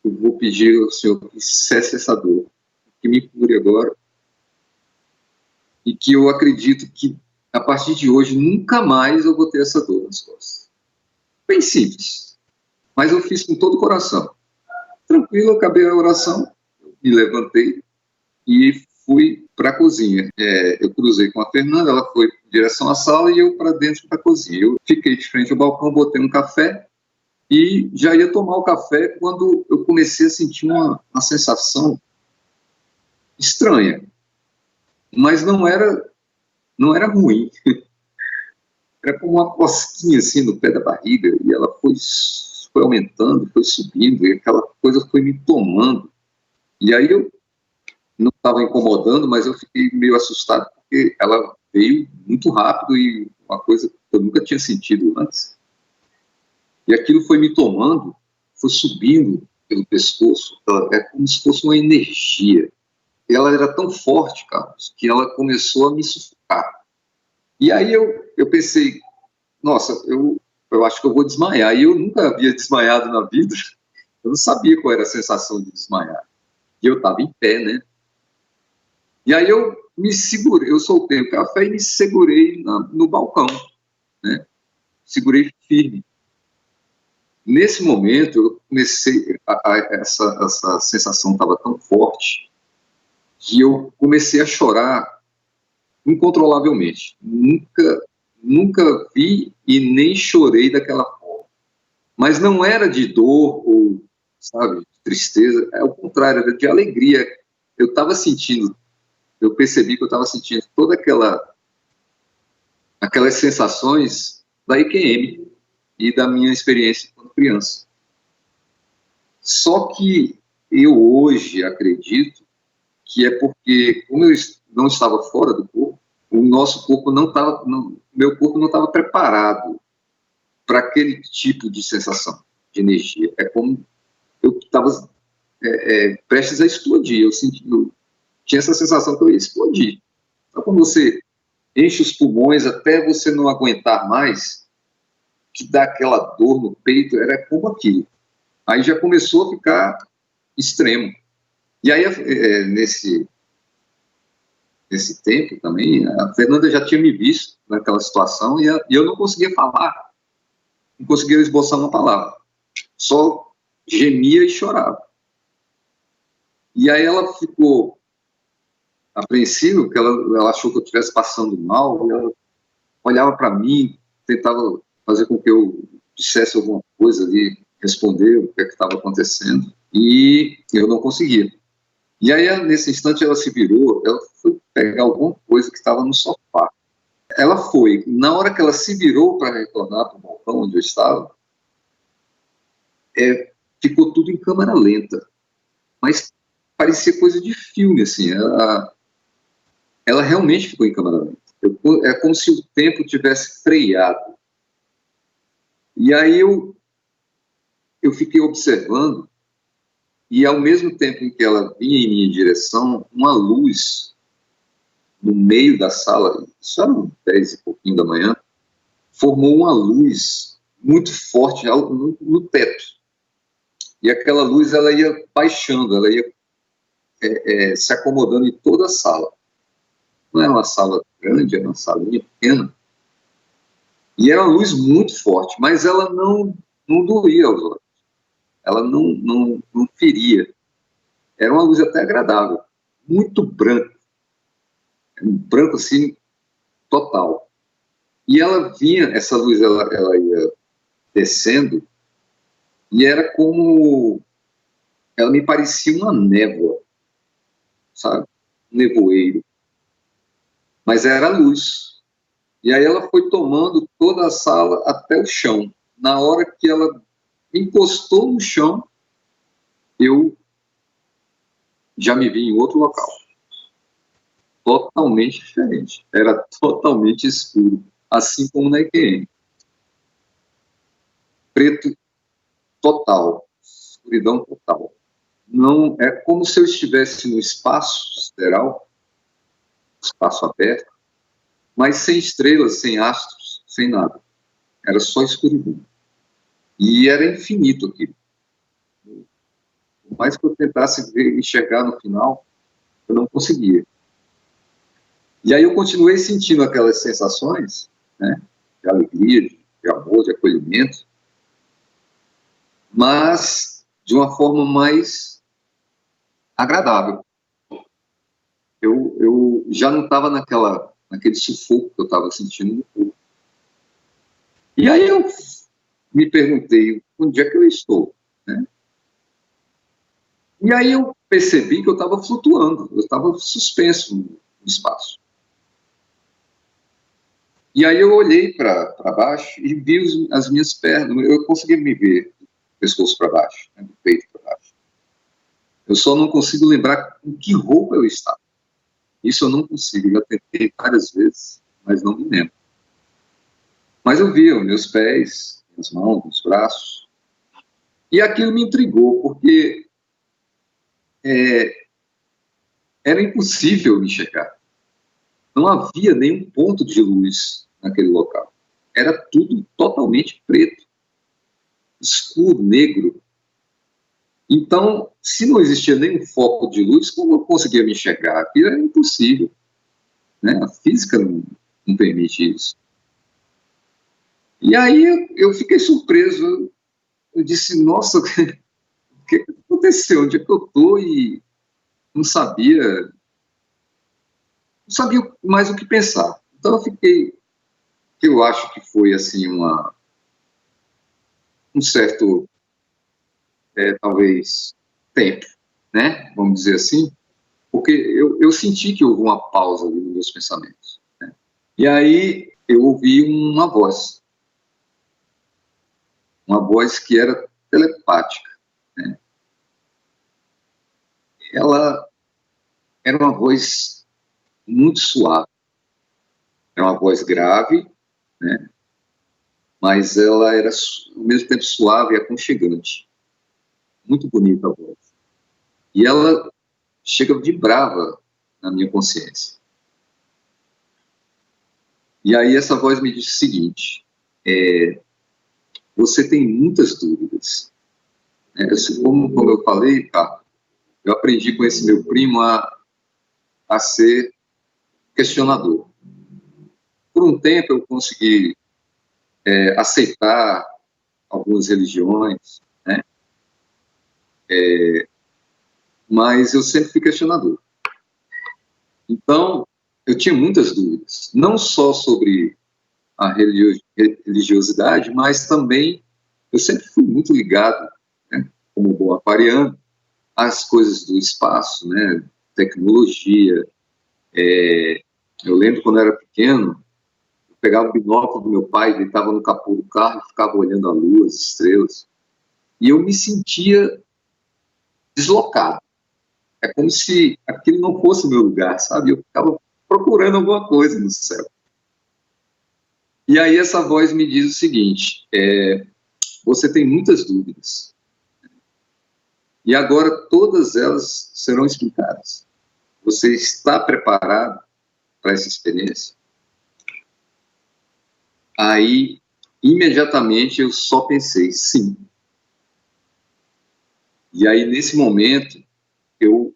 eu vou pedir ao Senhor que cesse essa dor, que me cure agora, e que eu acredito que a partir de hoje nunca mais eu vou ter essa dor nas costas. Bem simples, mas eu fiz com todo o coração. Tranquilo, acabei a oração, me levantei e fui para a cozinha. Eu cruzei com a Fernanda, ela foi em direção à sala e eu para dentro da cozinha. Eu fiquei de frente ao balcão, botei um café e já ia tomar o café quando eu comecei a sentir uma sensação estranha, mas não era ruim. Era como uma cosquinha assim no pé da barriga, e ela foi aumentando, foi subindo, e aquela coisa foi me tomando. E aí eu não estava incomodando, mas eu fiquei meio assustado, porque ela veio muito rápido e uma coisa que eu nunca tinha sentido antes. E aquilo foi me tomando, foi subindo pelo pescoço, é como se fosse uma energia. E ela era tão forte, Carlos, que ela começou a me sufocar. E aí eu pensei: nossa, eu acho que eu vou desmaiar. E eu nunca havia desmaiado na vida, eu não sabia qual era a sensação de desmaiar. E eu estava em pé, né? E aí eu me segurei, eu soltei o café e me segurei no balcão, né? Segurei firme. Nesse momento, eu comecei, essa sensação estava tão forte que eu comecei a chorar incontrolavelmente. Nunca nunca vi e nem chorei daquela forma. Mas não era de dor ou, sabe, de tristeza, é o contrário, era de alegria. Eu estava sentindo, eu percebi que eu estava sentindo toda aquelas sensações da IQM e da minha experiência quando criança. Só que eu hoje acredito que é porque, como eu não estava fora do corpo, o nosso corpo não estava, meu corpo não estava preparado para aquele tipo de sensação, de energia. É como eu estava prestes a explodir. Eu tinha essa sensação que eu ia explodir. Então, quando você enche os pulmões até você não aguentar mais, que dá aquela dor no peito, era como aquilo. Aí já começou a ficar extremo. E aí, nesse tempo também, a Fernanda já tinha me visto naquela situação e eu não conseguia falar, não conseguia esboçar uma palavra, só gemia e chorava. E aí ela ficou apreensiva, porque ela achou que eu estivesse passando mal, e ela olhava para mim, tentava fazer com que eu dissesse alguma coisa ali, responder o que estava acontecendo, e eu não conseguia. E aí, nesse instante, ela se virou, ela foi pegar alguma coisa que estava no sofá. Ela foi, na hora que ela se virou para retornar para o balcão onde eu estava, ficou tudo em câmera lenta, mas parecia coisa de filme, assim, ela realmente ficou em câmera lenta. É como se o tempo tivesse freado. E aí eu fiquei observando, e ao mesmo tempo em que ela vinha em minha direção, uma luz no meio da sala, isso era 10 e pouquinho da manhã, formou uma luz muito forte no teto. E aquela luz, ela ia baixando, ela ia se acomodando em toda a sala. Não era uma sala grande, era uma salinha pequena. E era uma luz muito forte, mas ela não doía aos olhos. Ela não feria. Era uma luz até agradável, muito branca. Um branco assim, total. E ela vinha, essa luz, ela ia descendo, e era como, ela me parecia uma névoa, sabe? Um nevoeiro. Mas era luz. E aí ela foi tomando toda a sala até o chão. Na hora que ela encostou no chão, eu já me vi em outro local. Totalmente diferente. Era totalmente escuro, assim como na IQM. Preto total, escuridão total. Não, é como se eu estivesse no espaço sideral, espaço aberto, mas sem estrelas, sem astros, sem nada. Era só escuridão. E era infinito aquilo. Por mais que eu tentasse enxergar no final, eu não conseguia. E aí eu continuei sentindo aquelas sensações, né, de alegria, de amor, de acolhimento, mas de uma forma mais agradável. Eu já não estava naquele sufoco que eu estava sentindo no corpo. E aí eu me perguntei, onde é que eu estou? Né? E aí eu percebi que eu estava flutuando, eu estava suspenso no espaço. E aí eu olhei para baixo e vi as minhas pernas, eu consegui me ver do pescoço para baixo, né, do peito para baixo. Eu só não consigo lembrar com que roupa eu estava. Isso eu não consigo, já tentei várias vezes, mas não me lembro. Mas eu via os meus pés, as mãos, os braços, e aquilo me intrigou, porque era impossível me enxergar. Não havia nenhum ponto de luz naquele local. Era tudo totalmente preto, escuro, negro. Então, se não existia nenhum foco de luz, como eu conseguia me enxergar? Aquilo era impossível. Né? A física não permite isso. E aí eu fiquei surpreso. Eu disse, nossa, o que aconteceu? Onde é que eu estou? E não sabia mais o que pensar. Então eu fiquei que eu acho que foi assim um certo, talvez, tempo, né? Vamos dizer assim, porque eu senti que houve uma pausa ali nos meus pensamentos, né? E aí eu ouvi uma voz que era telepática, né? Ela era uma voz muito suave, era uma voz grave, né? Mas ela era ao mesmo tempo suave e aconchegante, muito bonita a voz. E ela vibrava na minha consciência. E aí essa voz me disse o seguinte: você tem muitas dúvidas. Como eu falei, eu aprendi com esse meu primo a ser questionador. Por um tempo eu consegui aceitar algumas religiões, né? Mas eu sempre fui questionador. Então, eu tinha muitas dúvidas, não só sobre a religiosidade, mas também eu sempre fui muito ligado, né, como bom aquariano, às coisas do espaço, né, tecnologia. Eu lembro quando eu era pequeno, eu pegava o binóculo do meu pai, deitava no capô do carro e ficava olhando a lua, as estrelas, e eu me sentia deslocado. É como se aquilo não fosse o meu lugar, sabe? Eu ficava procurando alguma coisa no céu. E aí essa voz me diz o seguinte: você tem muitas dúvidas. E agora todas elas serão explicadas. Você está preparado para essa experiência? Aí, imediatamente, eu só pensei, sim. E aí, nesse momento, eu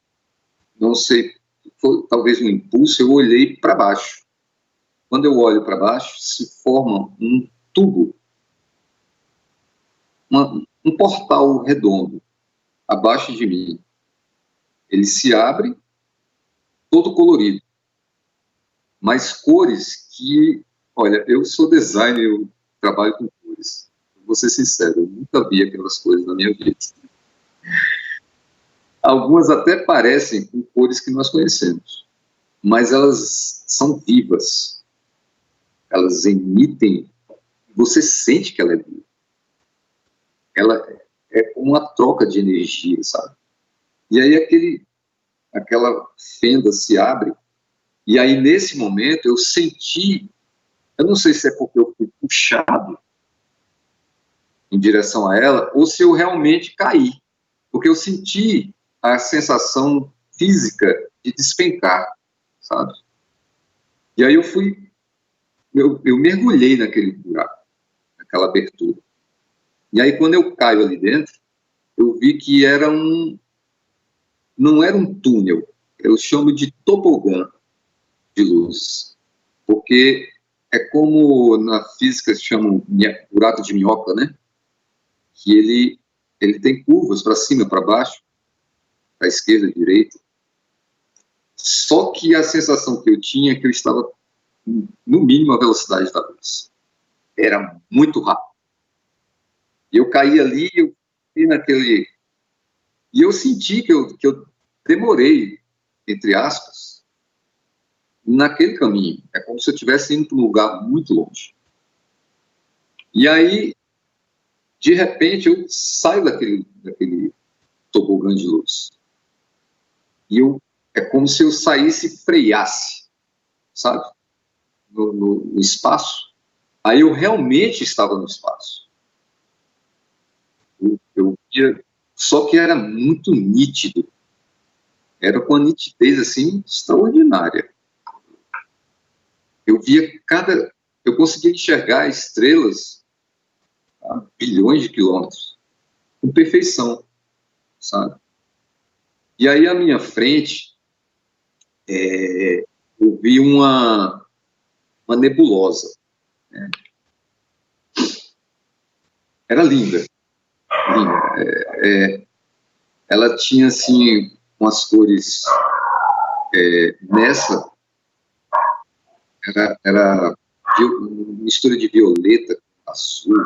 não sei, foi talvez um impulso, eu olhei para baixo. Quando eu olho para baixo, se forma um tubo, um portal redondo, abaixo de mim. Ele se abre, todo colorido, mas cores que, olha, eu sou designer, eu trabalho com cores. Vou ser sincero, eu nunca vi aquelas coisas na minha vida. Algumas até parecem com cores que nós conhecemos, mas elas são vivas. Elas emitem, você sente que ela é viva. Ela é como uma troca de energia, sabe? E aí aquela fenda se abre, e aí nesse momento eu senti, eu não sei se é porque eu fui puxado em direção a ela, ou se eu realmente caí, porque eu senti a sensação física de despencar, sabe? E aí eu mergulhei naquele buraco, naquela abertura. E aí quando eu caio ali dentro, eu vi que não era um túnel, eu chamo de tobogã de luz, porque é como na física se chama buraco de minhoca, né? Que ele tem curvas para cima, para baixo, para a esquerda, direita. Só que a sensação que eu tinha é que eu estava no mínimo a velocidade da luz. Era muito rápido. E eu caí ali, eu fui naquele... E eu senti que eu demorei, entre aspas, naquele caminho. É como se eu estivesse indo para um lugar muito longe. E aí, de repente, eu saio daquele tobogã de luz. E é como se eu saísse e freasse, sabe? No espaço. Aí eu realmente estava no espaço. Eu via, só que era muito nítido. Era com uma nitidez, assim, extraordinária. Eu via eu conseguia enxergar estrelas a bilhões de quilômetros, com perfeição, sabe? E aí, à minha frente, eu vi uma nebulosa, né? Era linda. Ela tinha, assim, umas cores... nessa, era mistura de violeta, azul,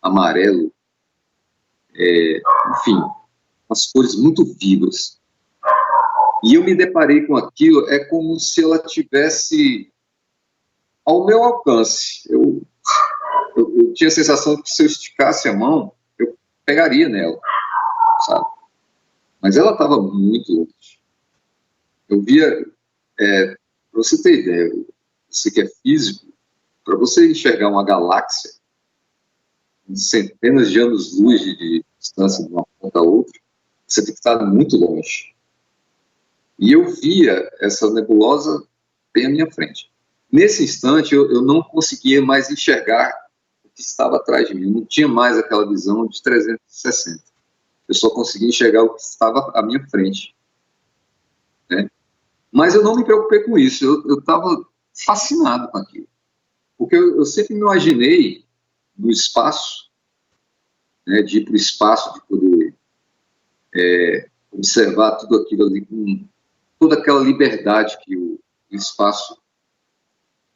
amarelo, enfim, umas cores muito vivas. E eu me deparei com aquilo, é como se ela tivesse ao meu alcance. Eu tinha a sensação que se eu esticasse a mão, eu pegaria nela, sabe? Mas ela estava muito longe. Eu via, para você ter ideia, você que é físico, para você enxergar uma galáxia, em centenas de anos-luz de distância de uma ponta a outra, você tem que estar muito longe. E eu via essa nebulosa bem à minha frente. Nesse instante, eu não conseguia mais enxergar o que estava atrás de mim. Eu não tinha mais aquela visão de 360. Eu só conseguia enxergar o que estava à minha frente. Né? Mas eu não me preocupei com isso. Eu estava fascinado com aquilo. Porque eu sempre me imaginei no espaço, né, de ir para o espaço, de poder observar tudo aquilo ali com toda aquela liberdade que o espaço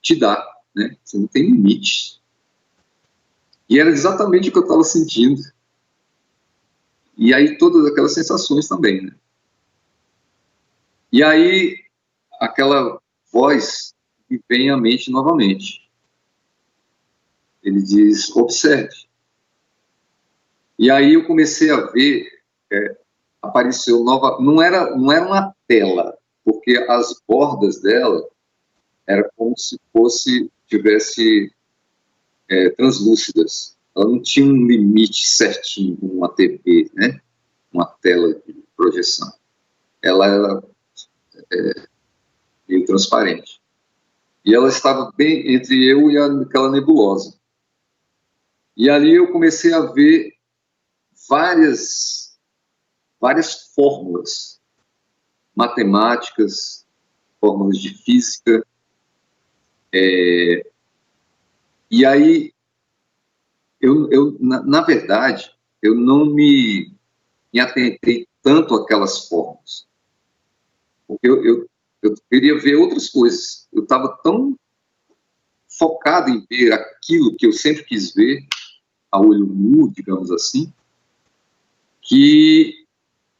te dá, né? Você não tem limites. E era exatamente o que eu estava sentindo. E aí todas aquelas sensações também, né? E aí aquela voz me vem à mente novamente. Ele diz, observe. E aí eu comecei a ver, apareceu nova, não era uma tela, porque as bordas dela era como se tivesse translúcidas. Ela não tinha um limite certinho, como uma TV, né? Uma tela de projeção. Ela era meio transparente. E ela estava bem entre eu e aquela nebulosa. E ali eu comecei a ver várias fórmulas matemáticas, fórmulas de física. E aí, na verdade, eu não me atentei tanto àquelas fórmulas. Porque eu queria ver outras coisas. Eu estava tão focado em ver aquilo que eu sempre quis ver, a olho nu, digamos assim, que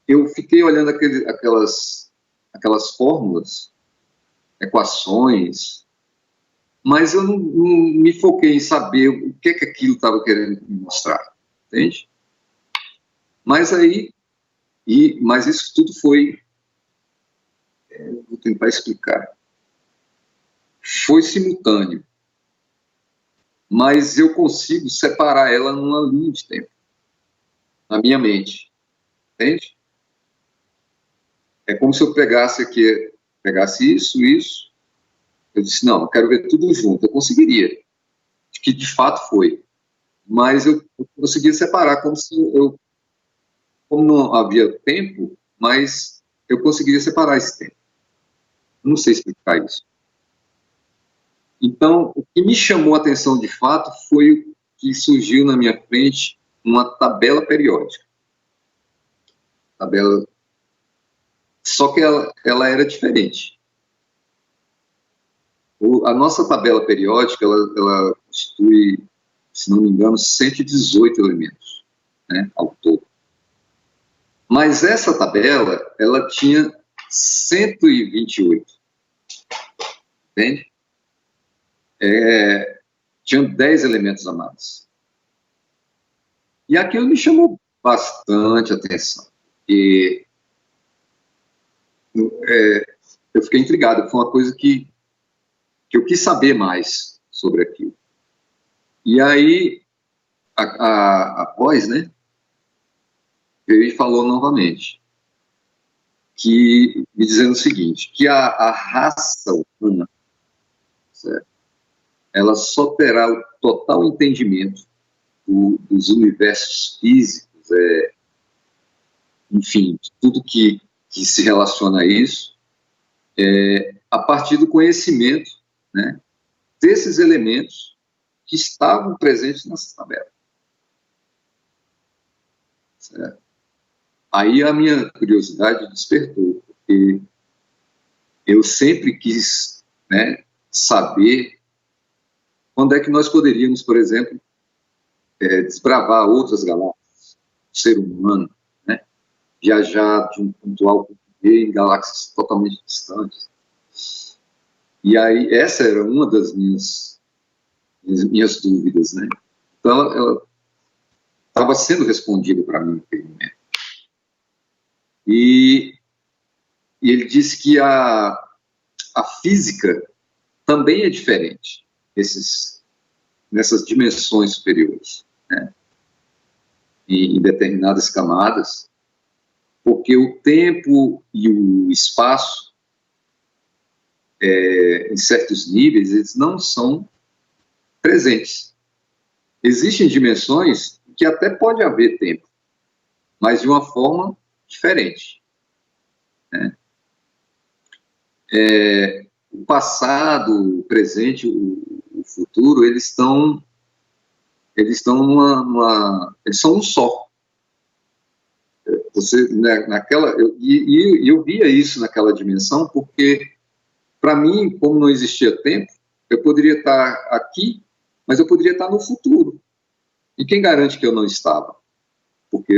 eu fiquei olhando aquelas fórmulas, equações, mas eu não me foquei em saber o que aquilo estava querendo me mostrar, entende? Mas isso tudo foi, vou tentar explicar, foi simultâneo, mas eu consigo separar ela numa linha de tempo, na minha mente, entende? É como se eu pegasse isso, eu disse, não, eu quero ver tudo junto. Eu conseguiria, que de fato foi. Mas eu conseguia separar, como não havia tempo, mas eu conseguiria separar esse tempo. Não sei explicar isso. Então, o que me chamou a atenção de fato foi o que surgiu na minha frente uma tabela periódica. Só que ela era diferente. A nossa tabela periódica, ela constitui, se não me engano, 118 elementos, né, ao todo. Mas essa tabela, ela tinha 128, entende? Tinha 10 elementos a mais. E aquilo me chamou bastante atenção, porque eu fiquei intrigado, foi uma coisa que eu quis saber mais sobre aquilo. E aí, a voz, né, veio e falou novamente, me dizendo o seguinte, que a raça humana, certo? Ela só terá o total entendimento dos universos físicos, enfim, de tudo que se relaciona a isso, a partir do conhecimento, né, desses elementos que estavam presentes nessa tabela. Certo? Aí a minha curiosidade despertou, porque eu sempre quis, né, saber quando é que nós poderíamos, por exemplo, desbravar outras galáxias, o ser humano, né? Viajar de um ponto A ao ponto B em galáxias totalmente distantes. E aí, essa era uma das minhas dúvidas, né? Então, ela estava sendo respondida para mim naquele momento. E ele disse que a física também é diferente nessas dimensões superiores, né? Em determinadas camadas, porque o tempo e o espaço, em certos níveis, eles não são presentes. Existem dimensões que até pode haver tempo, mas de uma forma diferente, né? O passado, o presente, o futuro, eles são um só. Você, né, eu via isso naquela dimensão, porque para mim, como não existia tempo, eu poderia estar aqui, mas eu poderia estar no futuro. E quem garante que eu não estava? Porque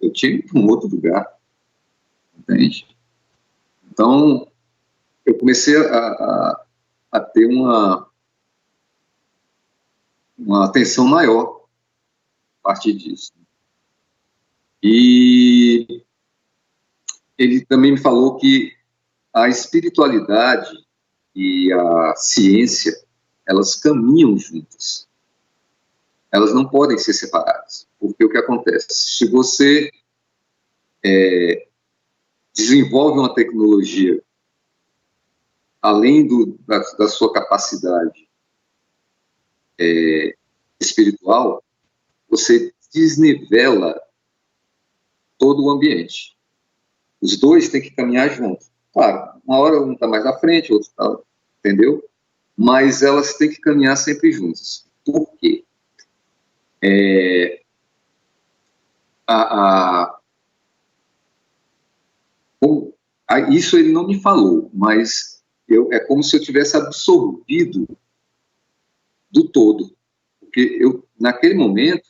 eu tinha ido para um outro lugar, entende? Então, eu comecei a ter uma atenção maior a partir disso. E ele também me falou que a espiritualidade e a ciência, elas caminham juntas. Elas não podem ser separadas. Porque o que acontece? Se você desenvolve uma tecnologia além da sua capacidade espiritual, você desnivela todo o ambiente. Os dois têm que caminhar juntos. Claro, uma hora um está mais à frente, outro está, entendeu? Mas elas têm que caminhar sempre juntas. Por quê? Isso ele não me falou, mas é como se eu tivesse absorvido do todo. Porque naquele momento,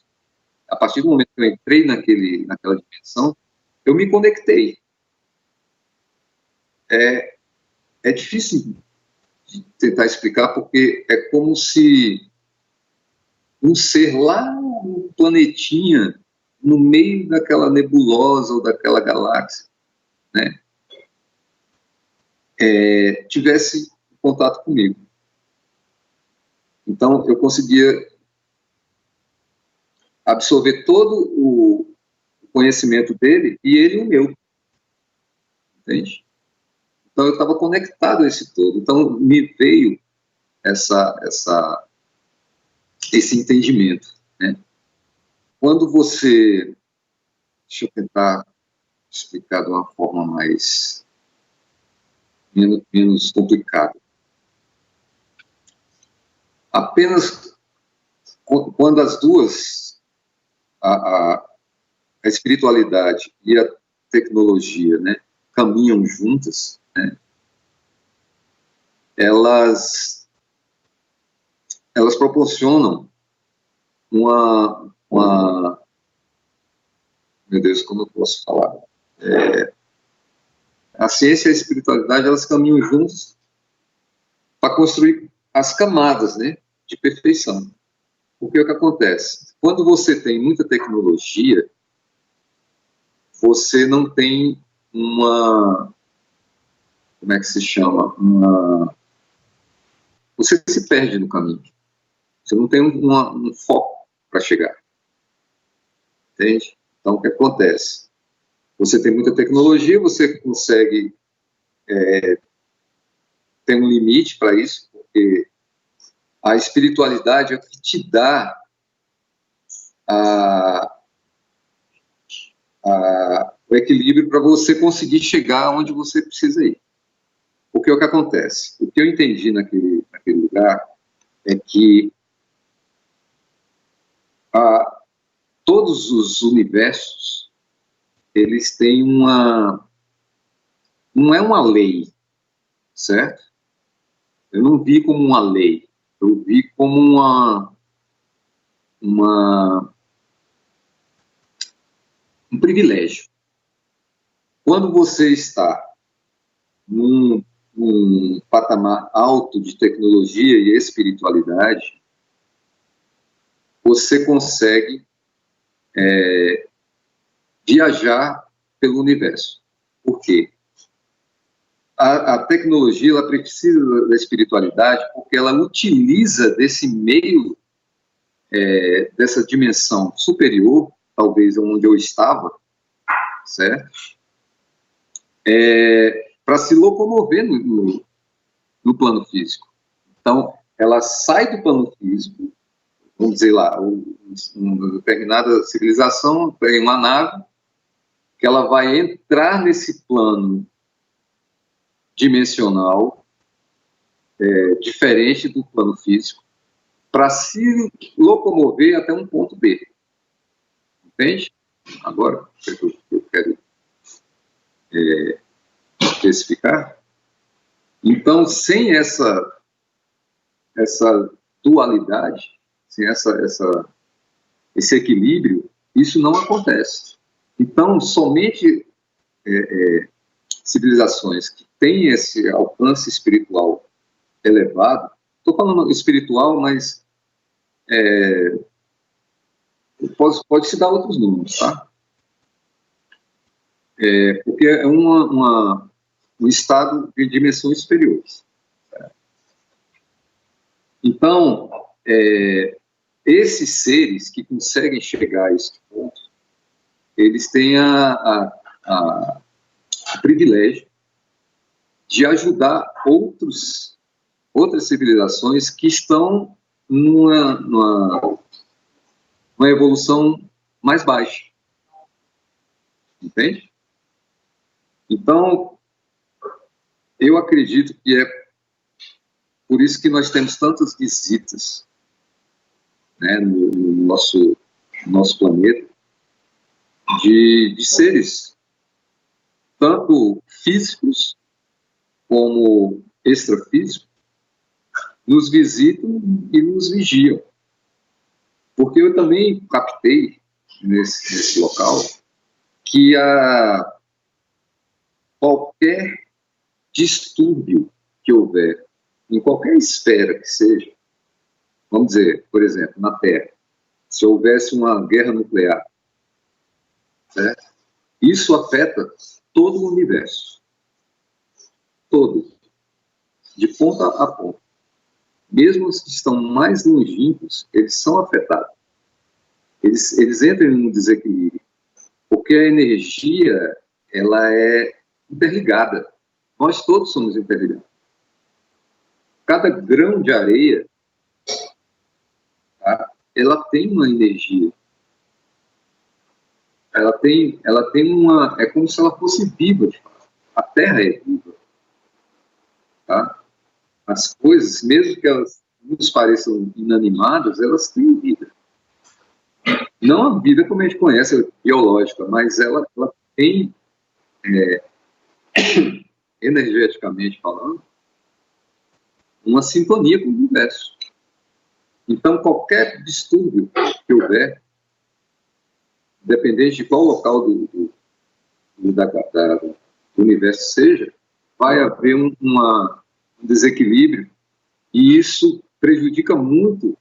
a partir do momento que eu entrei naquela dimensão, eu me conectei. É difícil de tentar explicar, porque é como se um ser lá no planetinha, no meio daquela nebulosa ou daquela galáxia, né, tivesse contato comigo. Então, eu conseguia absorver todo o conhecimento dele e ele o meu. Entende? Então, eu estava conectado a esse todo. Então, me veio esse entendimento, né? Quando você... Deixa eu tentar explicar de uma forma menos complicada. Apenas quando as duas, a espiritualidade e a tecnologia, né, caminham juntas, né, elas proporcionam meu Deus, como eu posso falar? A ciência e a espiritualidade, elas caminham juntas para construir as camadas, né, de perfeição. Porque o que acontece? Quando você tem muita tecnologia, você não tem como é que se chama? Você se perde no caminho. Você não tem um foco para chegar. Entende? Então, o que acontece? Você tem muita tecnologia, você consegue ter um limite para isso, porque a espiritualidade é o que te dá o equilíbrio para você conseguir chegar onde você precisa ir. Porque o que acontece? O que eu entendi naquele lugar é que todos os universos, eles têm não é uma lei, certo? Eu não vi como uma lei. eu vi como um privilégio. Quando você está num patamar alto de tecnologia e espiritualidade, você consegue viajar pelo universo. Por quê? A tecnologia ela precisa da espiritualidade porque ela utiliza desse meio, dessa dimensão superior, talvez onde eu estava, certo? Para se locomover no plano físico. Então, ela sai do plano físico, vamos dizer lá, uma determinada civilização tem uma nave que ela vai entrar nesse plano dimensional, diferente do plano físico, para se locomover até um ponto B. Entende? Agora, eu quero especificar. Então, sem essa dualidade, sem esse equilíbrio, isso não acontece. Então, somente civilizações que têm esse alcance espiritual elevado, estou falando espiritual, mas pode se dar outros nomes, tá? Porque é um estado de dimensões superiores. Então, esses seres que conseguem chegar a esse ponto, eles têm o privilégio de ajudar outras civilizações que estão numa evolução mais baixa. Entende? Então, eu acredito que é por isso que nós temos tantas visitas, né, no nosso planeta, de seres, tanto físicos como extrafísicos, nos visitam e nos vigiam. Porque eu também captei nesse local que qualquer distúrbio que houver, em qualquer esfera que seja, vamos dizer, por exemplo, na Terra, se houvesse uma guerra nuclear, certo? Isso afeta todo o universo. Todo. De ponta a ponta. Mesmo os que estão mais longínquos, eles são afetados. Eles entram em um desequilíbrio. Porque a energia, ela é interligada. Nós todos somos interligados. Cada grão de areia, tá, ela tem uma energia. Ela tem uma... É como se ela fosse viva, de fato. A Terra é viva. Tá? As coisas, mesmo que elas nos pareçam inanimadas, elas têm vida. Não a vida como a gente conhece, biológica, mas ela tem, energeticamente falando, uma sintonia com o universo. Então, qualquer distúrbio que houver, independente de qual local do universo seja, vai haver um desequilíbrio, e isso prejudica muito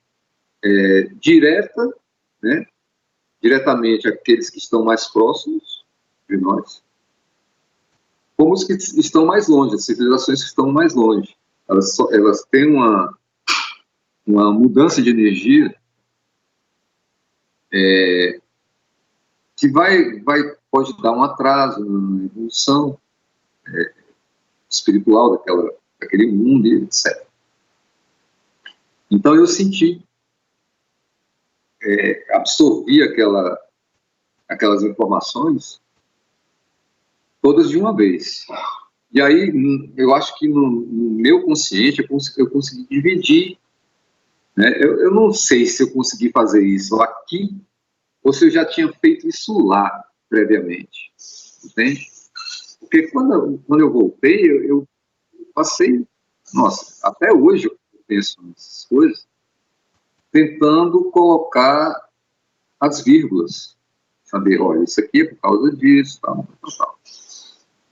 diretamente aqueles que estão mais próximos de nós, como os que estão mais longe, as civilizações que estão mais longe. Elas têm uma mudança de energia que pode dar um atraso na evolução espiritual daquele mundo, etc. Então eu senti, absorvi aquelas informações todas de uma vez. E aí eu acho que no meu consciente eu consegui dividir, né? Eu não sei se eu consegui fazer isso aqui ou se eu já tinha feito isso lá previamente, entende? Porque quando eu voltei, eu passei, nossa, até hoje eu penso nessas coisas, tentando colocar as vírgulas, saber, olha, isso aqui é por causa disso, tal, tal, tal.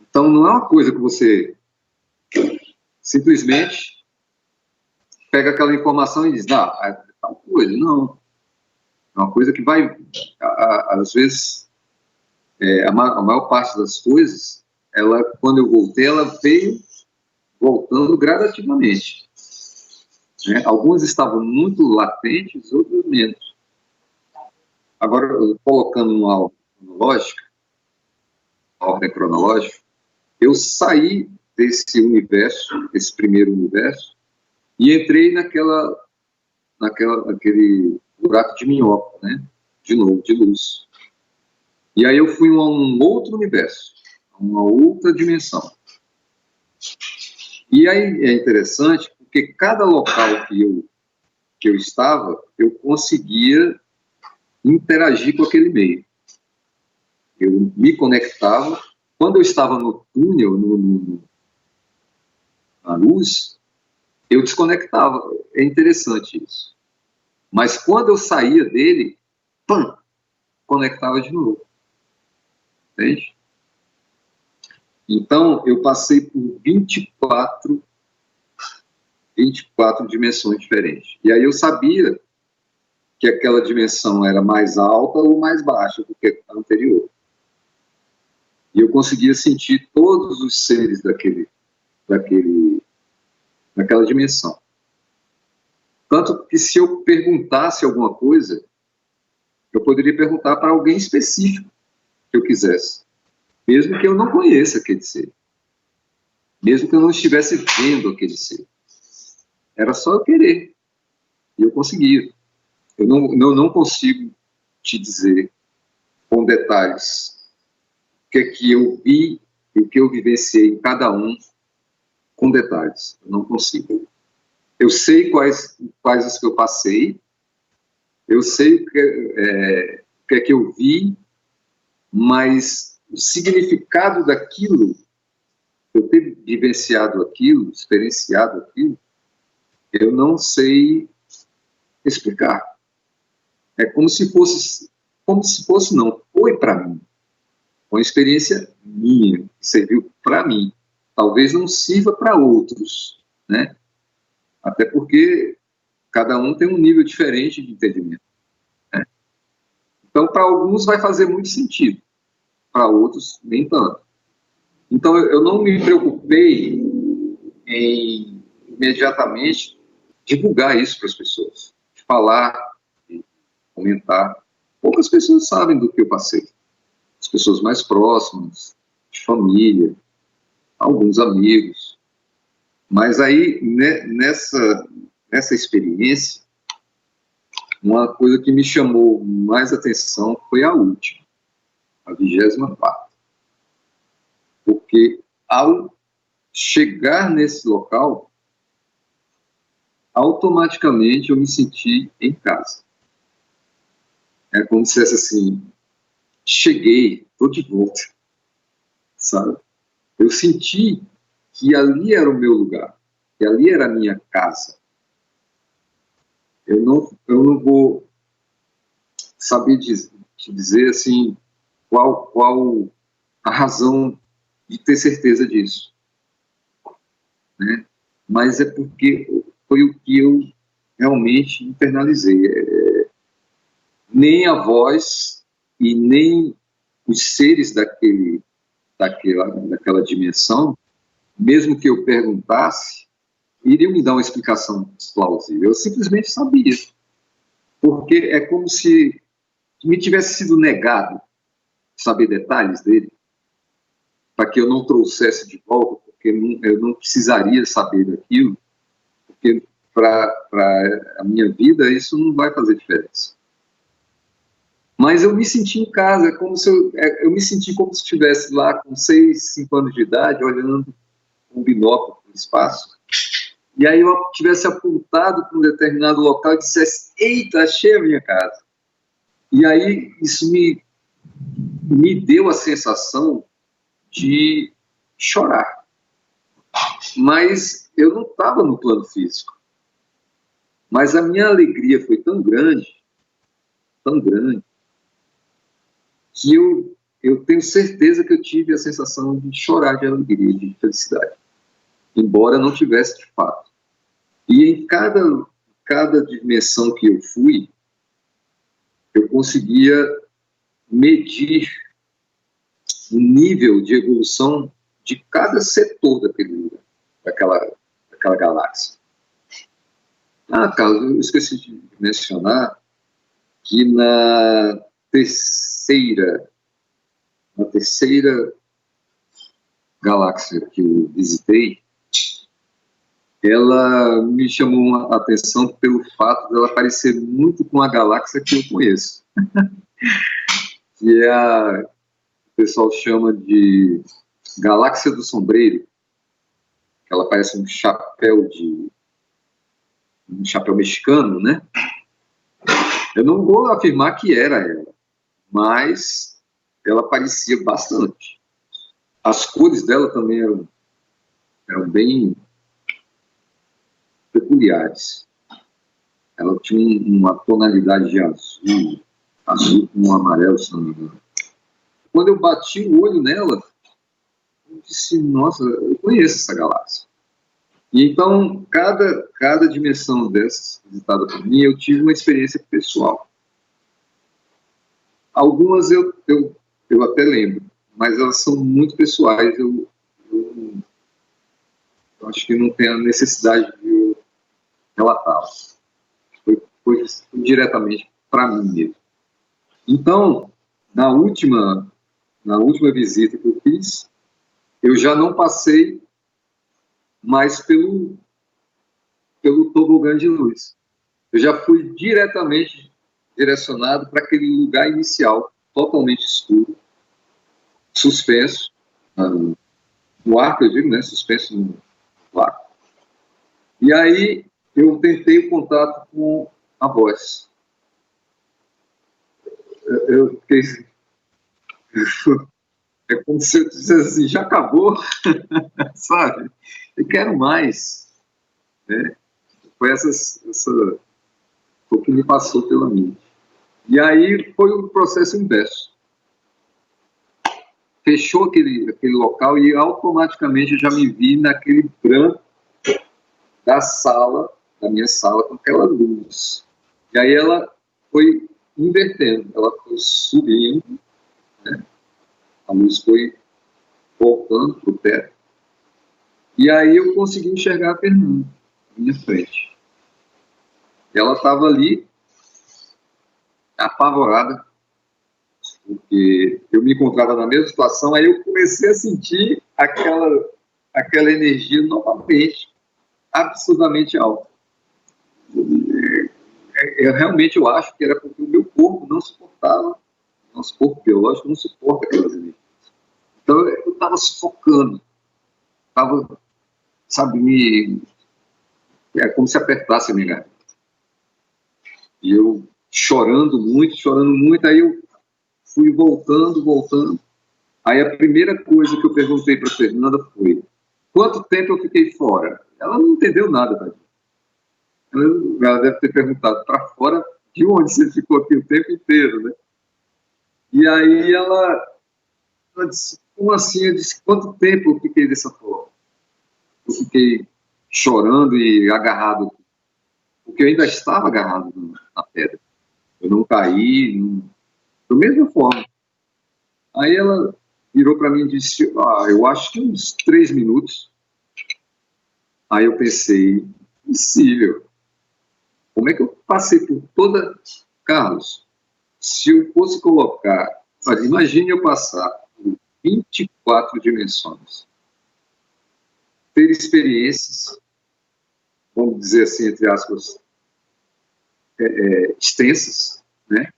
Então, não é uma coisa que você simplesmente pega aquela informação e diz, é tal coisa. Não. É uma coisa que vai, às vezes, a maior parte das coisas, quando eu voltei, ela veio voltando gradativamente. Né? Algumas estavam muito latentes, outras menos. Agora, colocando uma ordem cronológica, eu saí desse universo, esse primeiro universo, e entrei naquele buraco de minhoca, né? De novo, de luz. E aí eu fui a um outro universo, a uma outra dimensão. E aí é interessante, porque cada local que eu estava, eu conseguia interagir com aquele meio. Eu me conectava. Quando eu estava no túnel, na luz, eu desconectava. É interessante isso. Mas quando eu saía dele, pam, conectava de novo. Entende? Então, eu passei por 24 dimensões diferentes. E aí eu sabia que aquela dimensão era mais alta ou mais baixa do que a anterior. E eu conseguia sentir todos os seres daquela dimensão. Tanto que se eu perguntasse alguma coisa, eu poderia perguntar para alguém específico que eu quisesse. Mesmo que eu não conheça aquele ser. Mesmo que eu não estivesse vendo aquele ser. Era só eu querer. E eu conseguia. Eu não consigo te dizer com detalhes o que é que eu vi e o que eu vivenciei em cada um com detalhes. Eu não consigo. Eu sei quais os que eu passei, eu sei o que é que eu vi, mas o significado daquilo, eu ter vivenciado aquilo, experienciado aquilo, eu não sei explicar. É como se fosse não, foi para mim. Uma experiência minha, que serviu para mim. Talvez não sirva para outros, né? Até porque cada um tem um nível diferente de entendimento. Né? Então, para alguns vai fazer muito sentido, para outros nem tanto. Então, eu não me preocupei em imediatamente divulgar isso para as pessoas, de falar, de comentar. Poucas pessoas sabem do que eu passei. As pessoas mais próximas, de família, alguns amigos. Mas aí, nessa experiência, uma coisa que me chamou mais atenção foi a última, a 24ª. Porque ao chegar nesse local, automaticamente eu me senti em casa. É como se fosse assim, cheguei, estou de volta, sabe? Eu senti que ali era o meu lugar, que ali era a minha casa. Eu não vou saber te dizer assim qual a razão de ter certeza disso, né? Mas é porque foi o que eu realmente internalizei. Nem a voz e nem os seres daquela dimensão, mesmo que eu perguntasse, iriam me dar uma explicação plausível. Eu simplesmente sabia. Porque é como se me tivesse sido negado saber detalhes dele, para que eu não trouxesse de volta, porque eu não precisaria saber daquilo, porque para a minha vida isso não vai fazer diferença. Mas eu me senti em casa, é como se eu me senti como se estivesse lá com 6, 5 anos de idade, olhando um binóculo para o espaço, e aí eu tivesse apontado para um determinado local e dissesse, eita, achei a minha casa. E aí isso me deu a sensação de chorar. Mas eu não estava no plano físico. Mas a minha alegria foi tão grande, que eu tenho certeza que eu tive a sensação de chorar de alegria, de felicidade, embora não tivesse de fato. E em cada dimensão que eu fui, eu conseguia medir o nível de evolução de cada setor daquela galáxia. Carlos, eu esqueci de mencionar que na terceira galáxia que eu visitei, ela me chamou a atenção pelo fato dela parecer muito com a galáxia que eu conheço, que o pessoal chama de Galáxia do Sombreiro. Ela parece um chapéu mexicano, né? Eu não vou afirmar que era ela, mas ela parecia bastante. As cores dela também eram bem peculiares. Ela tinha uma tonalidade de azul com amarelo, se não me engano. Quando eu bati o olho nela, eu disse, nossa, eu conheço essa galáxia. E então, cada dimensão dessas visitada por mim, eu tive uma experiência pessoal. Algumas eu até lembro, mas elas são muito pessoais. Eu acho que não tem a necessidade de eu relatá-las. Foi diretamente para mim mesmo. Então, na última visita que eu fiz, eu já não passei mais pelo tobogã de luz. Eu já fui diretamente direcionado para aquele lugar inicial, totalmente escuro, suspenso, no ar, que eu digo, né? Suspenso no ar. E aí eu tentei o contato com a voz. Eu fiquei... É como se eu dissesse assim, já acabou, sabe? Eu quero mais. Né? Foi o que me passou pela mente. E aí foi o processo inverso. Fechou aquele local e automaticamente eu já me vi naquele branco da minha sala, com aquela luz. E aí ela foi invertendo, ela foi subindo, né? A luz foi voltando para o teto. E aí eu consegui enxergar a Fernanda à minha frente. Ela estava ali, apavorada, porque eu me encontrava na mesma situação, aí eu comecei a sentir aquela energia novamente, absurdamente alta. Realmente eu acho que era porque o meu corpo não suportava, nosso corpo biológico não suporta aquelas energias. Então eu estava sufocando, estava, sabe, como se apertasse a minha garganta. E eu chorando muito, aí eu fui voltando. Aí a primeira coisa que eu perguntei para a Fernanda foi: quanto tempo eu fiquei fora? Ela não entendeu nada, Tadinha. Ela deve ter perguntado: para fora de onde você ficou aqui o tempo inteiro, né? E aí ela disse: como assim? Eu disse: quanto tempo eu fiquei dessa forma? Eu fiquei chorando e agarrado, porque eu ainda estava agarrado na pedra. Eu não caí, da mesma forma. Aí ela virou para mim e disse: eu acho que uns 3 minutos. Aí eu pensei: impossível. Como é que eu passei por toda... Carlos, se eu fosse colocar... Imagine eu passar por 24 dimensões. Ter experiências, vamos dizer assim, entre aspas, extensas, né?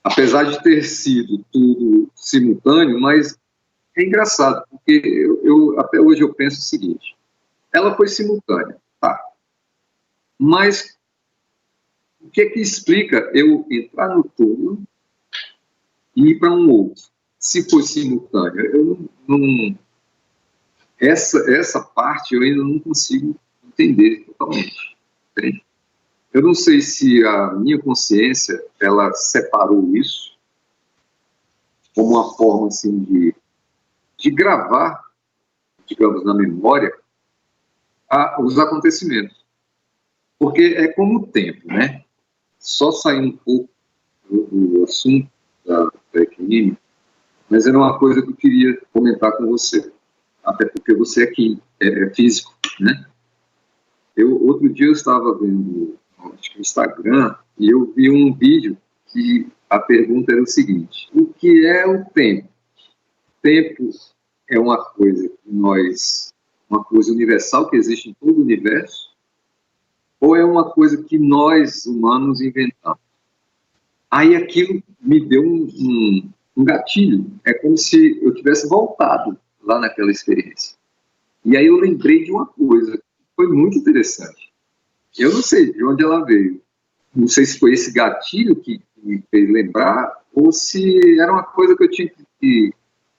Apesar de ter sido tudo simultâneo, mas é engraçado, porque até hoje eu penso o seguinte: ela foi simultânea, tá? Mas o que é que explica eu entrar no túmulo e ir para um outro, se for simultâneo? Eu não essa parte eu ainda não consigo entender totalmente, entende? Eu não sei se a minha consciência, ela separou isso como uma forma, assim, de gravar, digamos, na memória, os acontecimentos. Porque é como o tempo, né? Só saindo um pouco do assunto da equilíbrio, mas era uma coisa que eu queria comentar com você, até porque você aqui é físico, né? Outro dia eu estava vendo, acho que no Instagram, e eu vi um vídeo que a pergunta era o seguinte: o que é o tempo? Tempo é uma coisa uma coisa universal que existe em todo o universo, ou é uma coisa que nós humanos inventamos? Aí aquilo me deu um gatilho. É como se eu tivesse voltado lá naquela experiência. E aí eu lembrei de uma coisa que foi muito interessante. Eu não sei de onde ela veio. Não sei se foi esse gatilho que me fez lembrar ou se era uma coisa que eu tinha que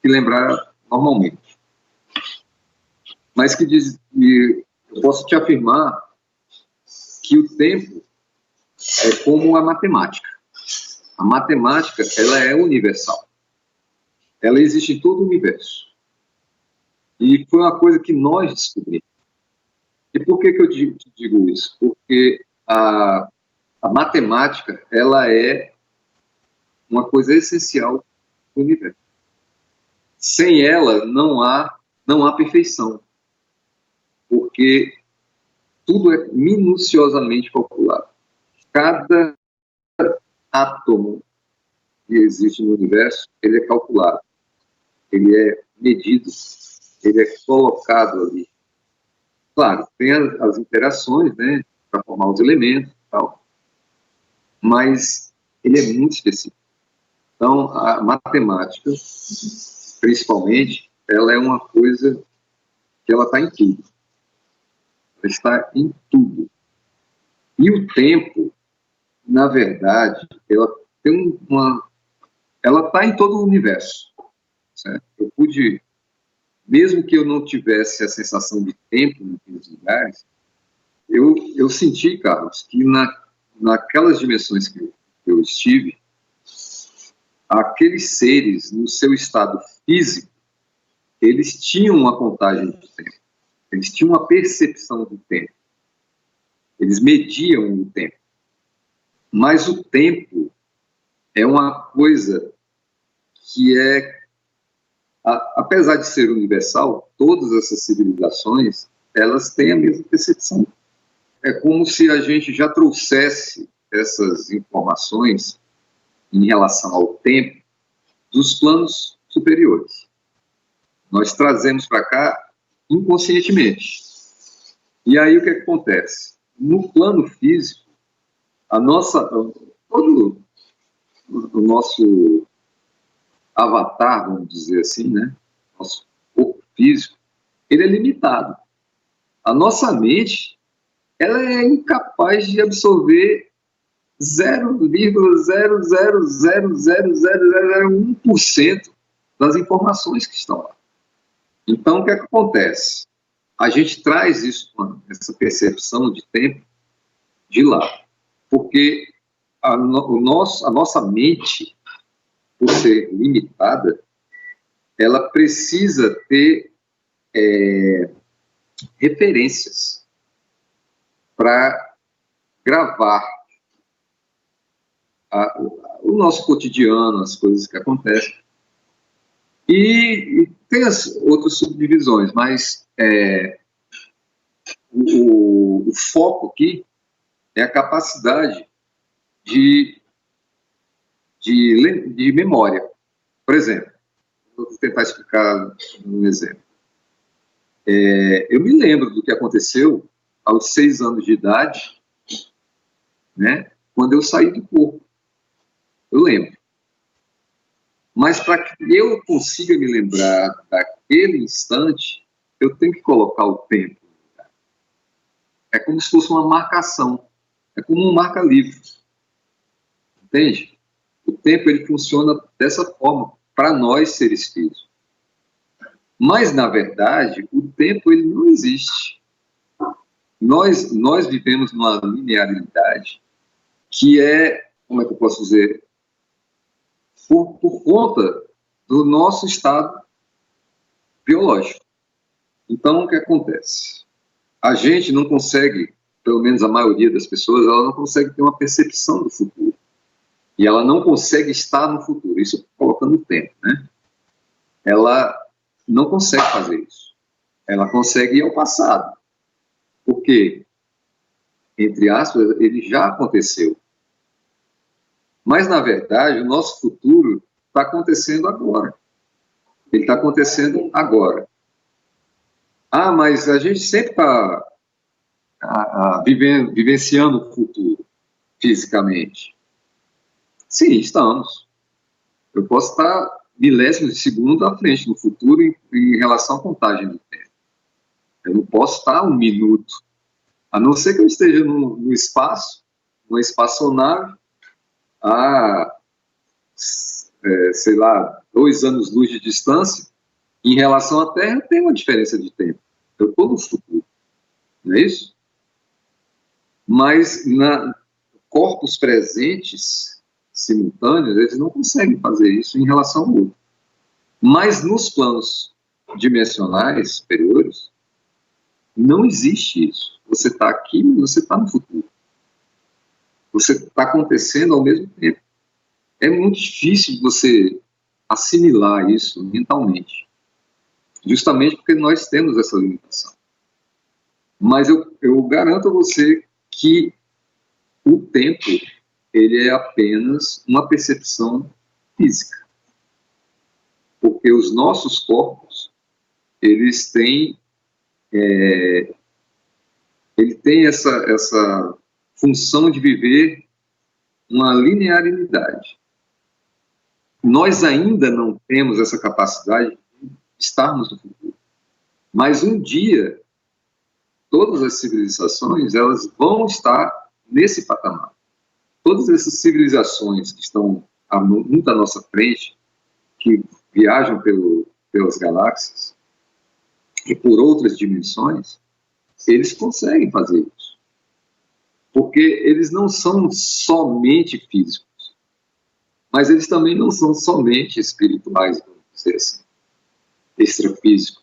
lembrar normalmente. Mas que eu posso te afirmar que o tempo é como a matemática. A matemática, ela é universal. Ela existe em todo o universo. E foi uma coisa que nós descobrimos. E por que eu te digo isso? Porque a matemática, ela é uma coisa essencial do universo. Sem ela, não há perfeição. Porque tudo é minuciosamente calculado. Cada átomo que existe no universo, ele é calculado, ele é medido, ele é colocado ali. Claro, tem as interações, né, para formar os elementos e tal, mas ele é muito específico. Então, a matemática, principalmente, ela é uma coisa que ela está em tudo. Ela está em tudo. E o tempo, na verdade, ela tem ela está em todo o universo. Certo? Eu pude, mesmo que eu não tivesse a sensação de tempo naqueles lugares, eu senti, Carlos, que naquelas dimensões que eu estive, aqueles seres, no seu estado físico, eles tinham uma contagem de tempo, eles tinham uma percepção do tempo, eles mediam o tempo. Mas o tempo é uma coisa que apesar de ser universal, todas essas civilizações, elas têm a mesma percepção. É como se a gente já trouxesse essas informações em relação ao tempo dos planos superiores. Nós trazemos para cá inconscientemente. E aí o que acontece? No plano físico, todo o nosso avatar, vamos dizer assim, né? Nosso corpo físico, ele é limitado. A nossa mente, ela é incapaz de absorver 0,0000001% das informações que estão lá. Então, o que é que acontece? A gente traz isso, essa percepção de tempo, de lá. Porque a nossa mente, por ser limitada, ela precisa ter referências para gravar o nosso cotidiano, as coisas que acontecem. E tem as outras subdivisões, mas o foco aqui é a capacidade de memória. Por exemplo, vou tentar explicar um exemplo. Eu me lembro do que aconteceu aos 6 anos de idade, né, quando eu saí do corpo. Eu lembro. Mas para que eu consiga me lembrar daquele instante, eu tenho que colocar o tempo. É como se fosse uma marcação. É como um marca-livro. Entende? O tempo, ele funciona dessa forma para nós, seres físicos. Mas, na verdade, o tempo, ele não existe. nós vivemos numa linearidade que é, como é que eu posso dizer, por conta do nosso estado biológico. Então, o que acontece? A gente não consegue, pelo menos a maioria das pessoas, ela não consegue ter uma percepção do futuro. E ela não consegue estar no futuro, isso colocando o tempo, né? Ela não consegue fazer isso. Ela consegue ir ao passado. Porque, entre aspas, ele já aconteceu. Mas, na verdade, o nosso futuro está acontecendo agora. Ele está acontecendo agora. Ah, mas a gente sempre está vivenciando o futuro, fisicamente. Sim, estamos. Eu posso estar milésimos de segundo à frente no futuro em relação à contagem do tempo. Eu não posso estar um minuto, a não ser que eu esteja no espaço, numa espaçonave, a, sei lá, 2 anos-luz de distância, em relação à Terra tem uma diferença de tempo. Eu estou no futuro, não é isso? Mas corpos presentes, simultâneos, eles não conseguem fazer isso em relação ao outro. Mas nos planos dimensionais superiores, não existe isso. Você está aqui, mas você está no futuro. Você está acontecendo ao mesmo tempo. É muito difícil você assimilar isso mentalmente. Justamente porque nós temos essa limitação. Mas eu garanto a você que o tempo, ele é apenas uma percepção física. Porque os nossos corpos, eles têm ele tem essa função de viver uma linearidade. Nós ainda não temos essa capacidade de estarmos no futuro. Mas um dia, todas as civilizações, elas vão estar nesse patamar. Todas essas civilizações que estão muito à nossa frente, que viajam pelas galáxias e por outras dimensões, eles conseguem fazer isso. Porque eles não são somente físicos, mas eles também não são somente espirituais, vamos dizer assim, extrafísicos.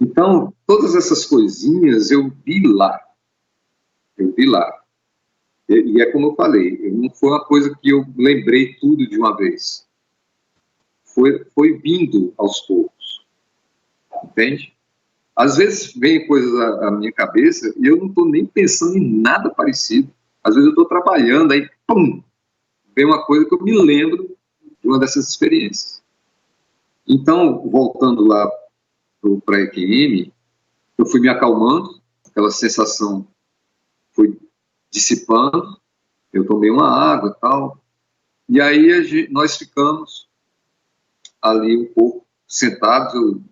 Então, todas essas coisinhas eu vi lá. Eu vi lá. E é como eu falei, não foi uma coisa que eu lembrei tudo de uma vez. Foi vindo aos poucos. Entende? Às vezes vem coisas à minha cabeça e eu não estou nem pensando em nada parecido. Às vezes eu estou trabalhando, aí pum, vem uma coisa que eu me lembro de uma dessas experiências. Então, voltando lá para a EQM, eu fui me acalmando, aquela sensação foi dissipando, eu tomei uma água e tal, e aí nós ficamos ali um pouco sentados, eu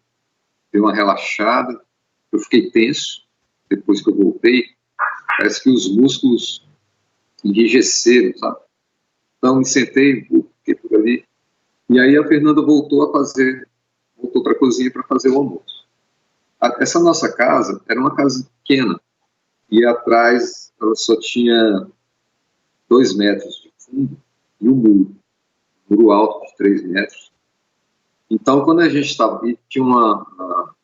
dei uma relaxada, eu fiquei tenso, depois que eu voltei, parece que os músculos enrijeceram, sabe? Então me sentei, fiquei por ali, e aí a Fernanda voltou para a cozinha para fazer o almoço. Essa nossa casa era uma casa pequena, e atrás ela só tinha 2 metros de fundo e um muro alto de 3 metros. Então, quando a gente estava ali, tinha uma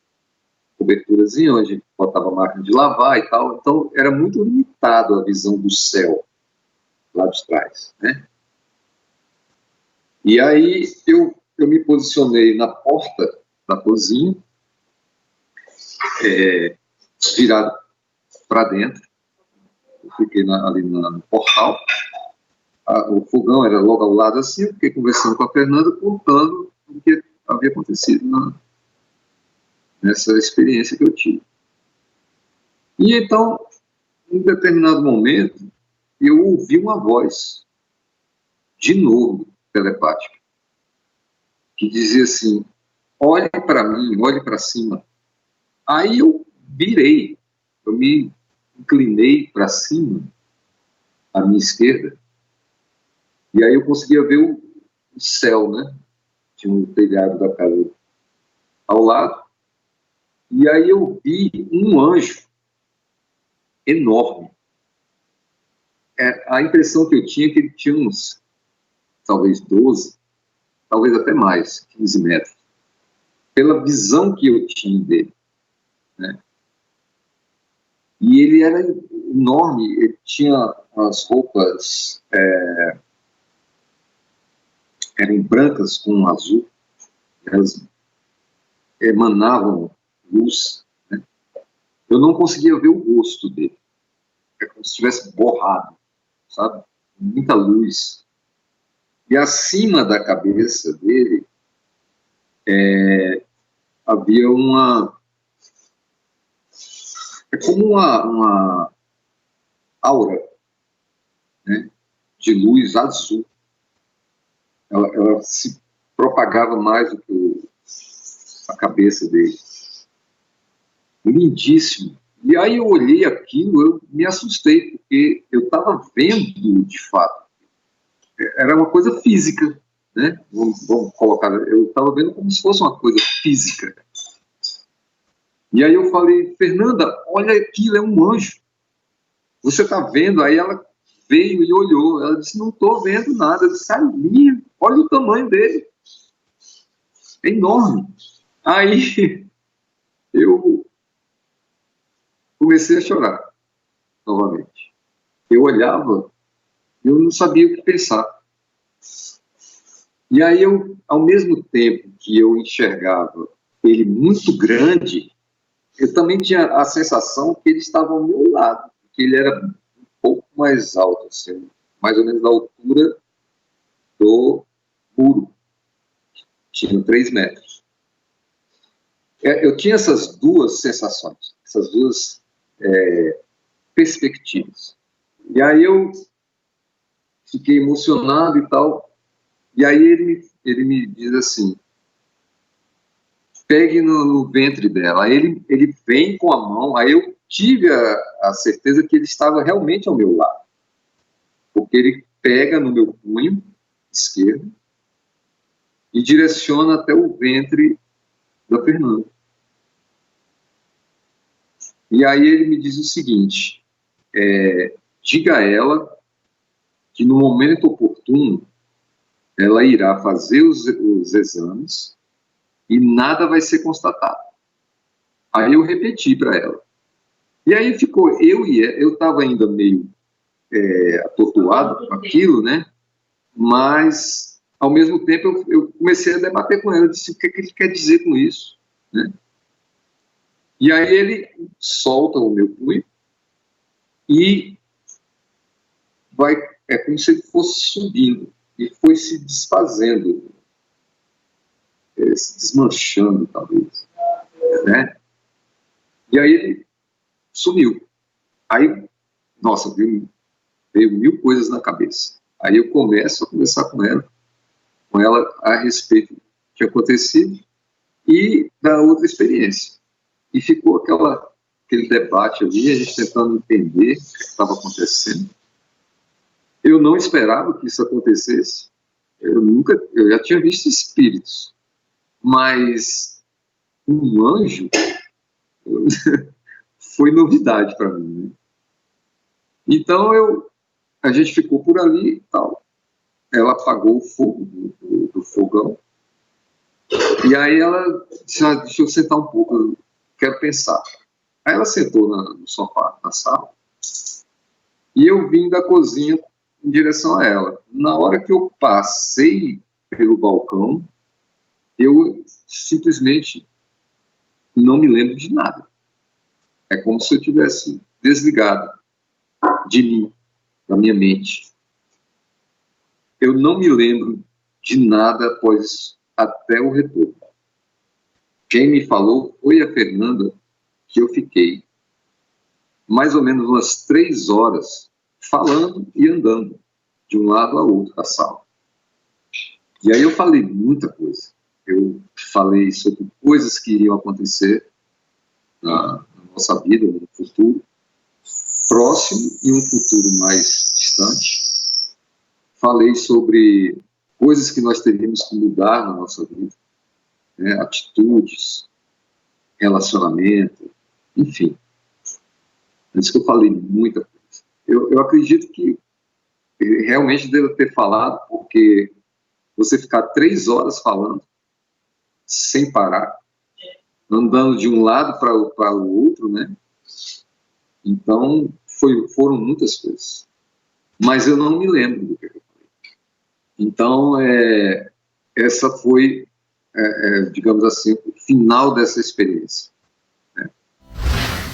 coberturazinha onde botava a máquina de lavar e tal, então era muito limitado a visão do céu lá de trás, né? E aí eu me posicionei na porta da cozinha, virado para dentro, eu fiquei ali no portal, o fogão era logo ao lado assim, eu fiquei conversando com a Fernanda, contando o que havia acontecido nessa experiência que eu tive. E então, em determinado momento, eu ouvi uma voz, de novo, telepática, que dizia assim, olhe para mim, olhe para cima. Aí eu virei, eu me inclinei para cima, à minha esquerda, e aí eu conseguia ver o céu, né? Tinha um telhado da casa ao lado, e aí eu vi um anjo enorme. A impressão que eu tinha é que ele tinha uns, talvez 12, talvez até mais, 15 metros. Pela visão que eu tinha dele, né? E ele era enorme, ele tinha as roupas eram brancas com azul, elas emanavam luz, né? Eu não conseguia ver o rosto dele, é como se estivesse borrado, sabe? Muita luz. E acima da cabeça dele havia como uma aura, né, de luz azul. Ela se propagava mais do que a cabeça dele. Lindíssimo. E aí eu olhei aquilo, eu me assustei, porque eu estava vendo, de fato, era uma coisa física, né? Vamos colocar, eu estava vendo como se fosse uma coisa física. E aí eu falei, Fernanda, olha aquilo, é um anjo. Você está vendo? Aí ela veio e olhou. Ela disse, não estou vendo nada. Eu disse, ali, olha o tamanho dele. É enorme. Aí eu comecei a chorar novamente. Eu olhava, eu não sabia o que pensar. E aí eu, ao mesmo tempo que eu enxergava ele muito grande, eu também tinha a sensação que ele estava ao meu lado, que ele era um pouco mais alto, assim, mais ou menos da altura do muro. Tinha 3 metros. Eu tinha essas duas sensações, essas duas perspectivas. E aí eu fiquei emocionado e tal. E aí ele me diz assim, pegue no ventre dela. Aí ele vem com a mão, aí eu tive a certeza que ele estava realmente ao meu lado. Porque ele pega no meu punho esquerdo e direciona até o ventre da Fernanda. E aí ele me diz o seguinte, diga a ela que no momento oportuno ela irá fazer os exames e nada vai ser constatado. Aí eu repeti para ela. E aí ficou eu estava ainda meio atordoado com aquilo, né? Mas, ao mesmo tempo, eu comecei a debater com ela. Eu disse, o que ele quer dizer com isso? Né? E aí ele solta o meu punho e vai, é como se ele fosse subindo e foi se desfazendo, se desmanchando, talvez, né? E aí ele sumiu. Aí, nossa, veio 1000 coisas na cabeça. Aí eu começo a conversar com ela a respeito do que tinha acontecido e da outra experiência. E ficou aquele debate ali, a gente tentando entender o que estava acontecendo. Eu não esperava que isso acontecesse. Eu já tinha visto espíritos, mas um anjo foi novidade para mim, né? Então a gente ficou por ali e tal. Ela apagou o fogo do fogão. E aí ela disse, deixa eu sentar um pouco, eu quero pensar. Aí ela sentou no sofá, na sala, e eu vim da cozinha em direção a ela. Na hora que eu passei pelo balcão, eu simplesmente não me lembro de nada. É como se eu tivesse desligado de mim, da minha mente. Eu não me lembro de nada após até o retorno. Quem me falou foi a Fernanda, que eu fiquei mais ou menos umas 3 horas falando e andando de um lado ao outro da sala. E aí eu falei muita coisa. Eu falei sobre coisas que iriam acontecer na nossa vida, no futuro próximo e um futuro mais distante. Falei sobre coisas que nós teríamos que mudar na nossa vida, né? Atitudes, relacionamento, enfim. Antes que eu falei muita coisa. Eu acredito que realmente devo ter falado, porque você ficar 3 horas falando, sem parar, andando de um lado para o outro, né? Então, foram muitas coisas. Mas eu não me lembro do que eu falei. Então, essa foi, digamos assim, o final dessa experiência.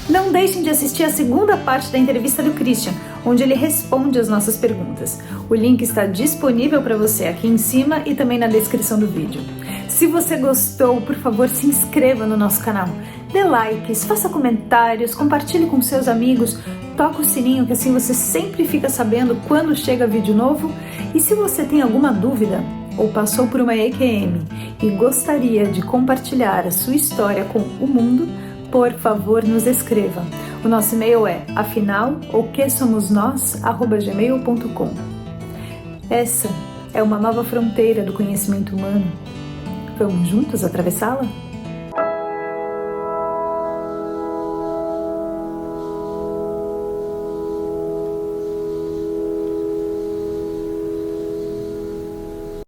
Não deixem de assistir a segunda parte da entrevista do Christian, onde ele responde as nossas perguntas. O link está disponível para você aqui em cima e também na descrição do vídeo. Se você gostou, por favor, se inscreva no nosso canal. Dê likes, faça comentários, compartilhe com seus amigos, toca o sininho que assim você sempre fica sabendo quando chega vídeo novo. E se você tem alguma dúvida ou passou por uma EQM e gostaria de compartilhar a sua história com o mundo, por favor, nos escreva. O nosso e-mail é afinal.oquesomosnós@gmail.com. Essa é uma nova fronteira do conhecimento humano. Vamos juntos atravessá-la?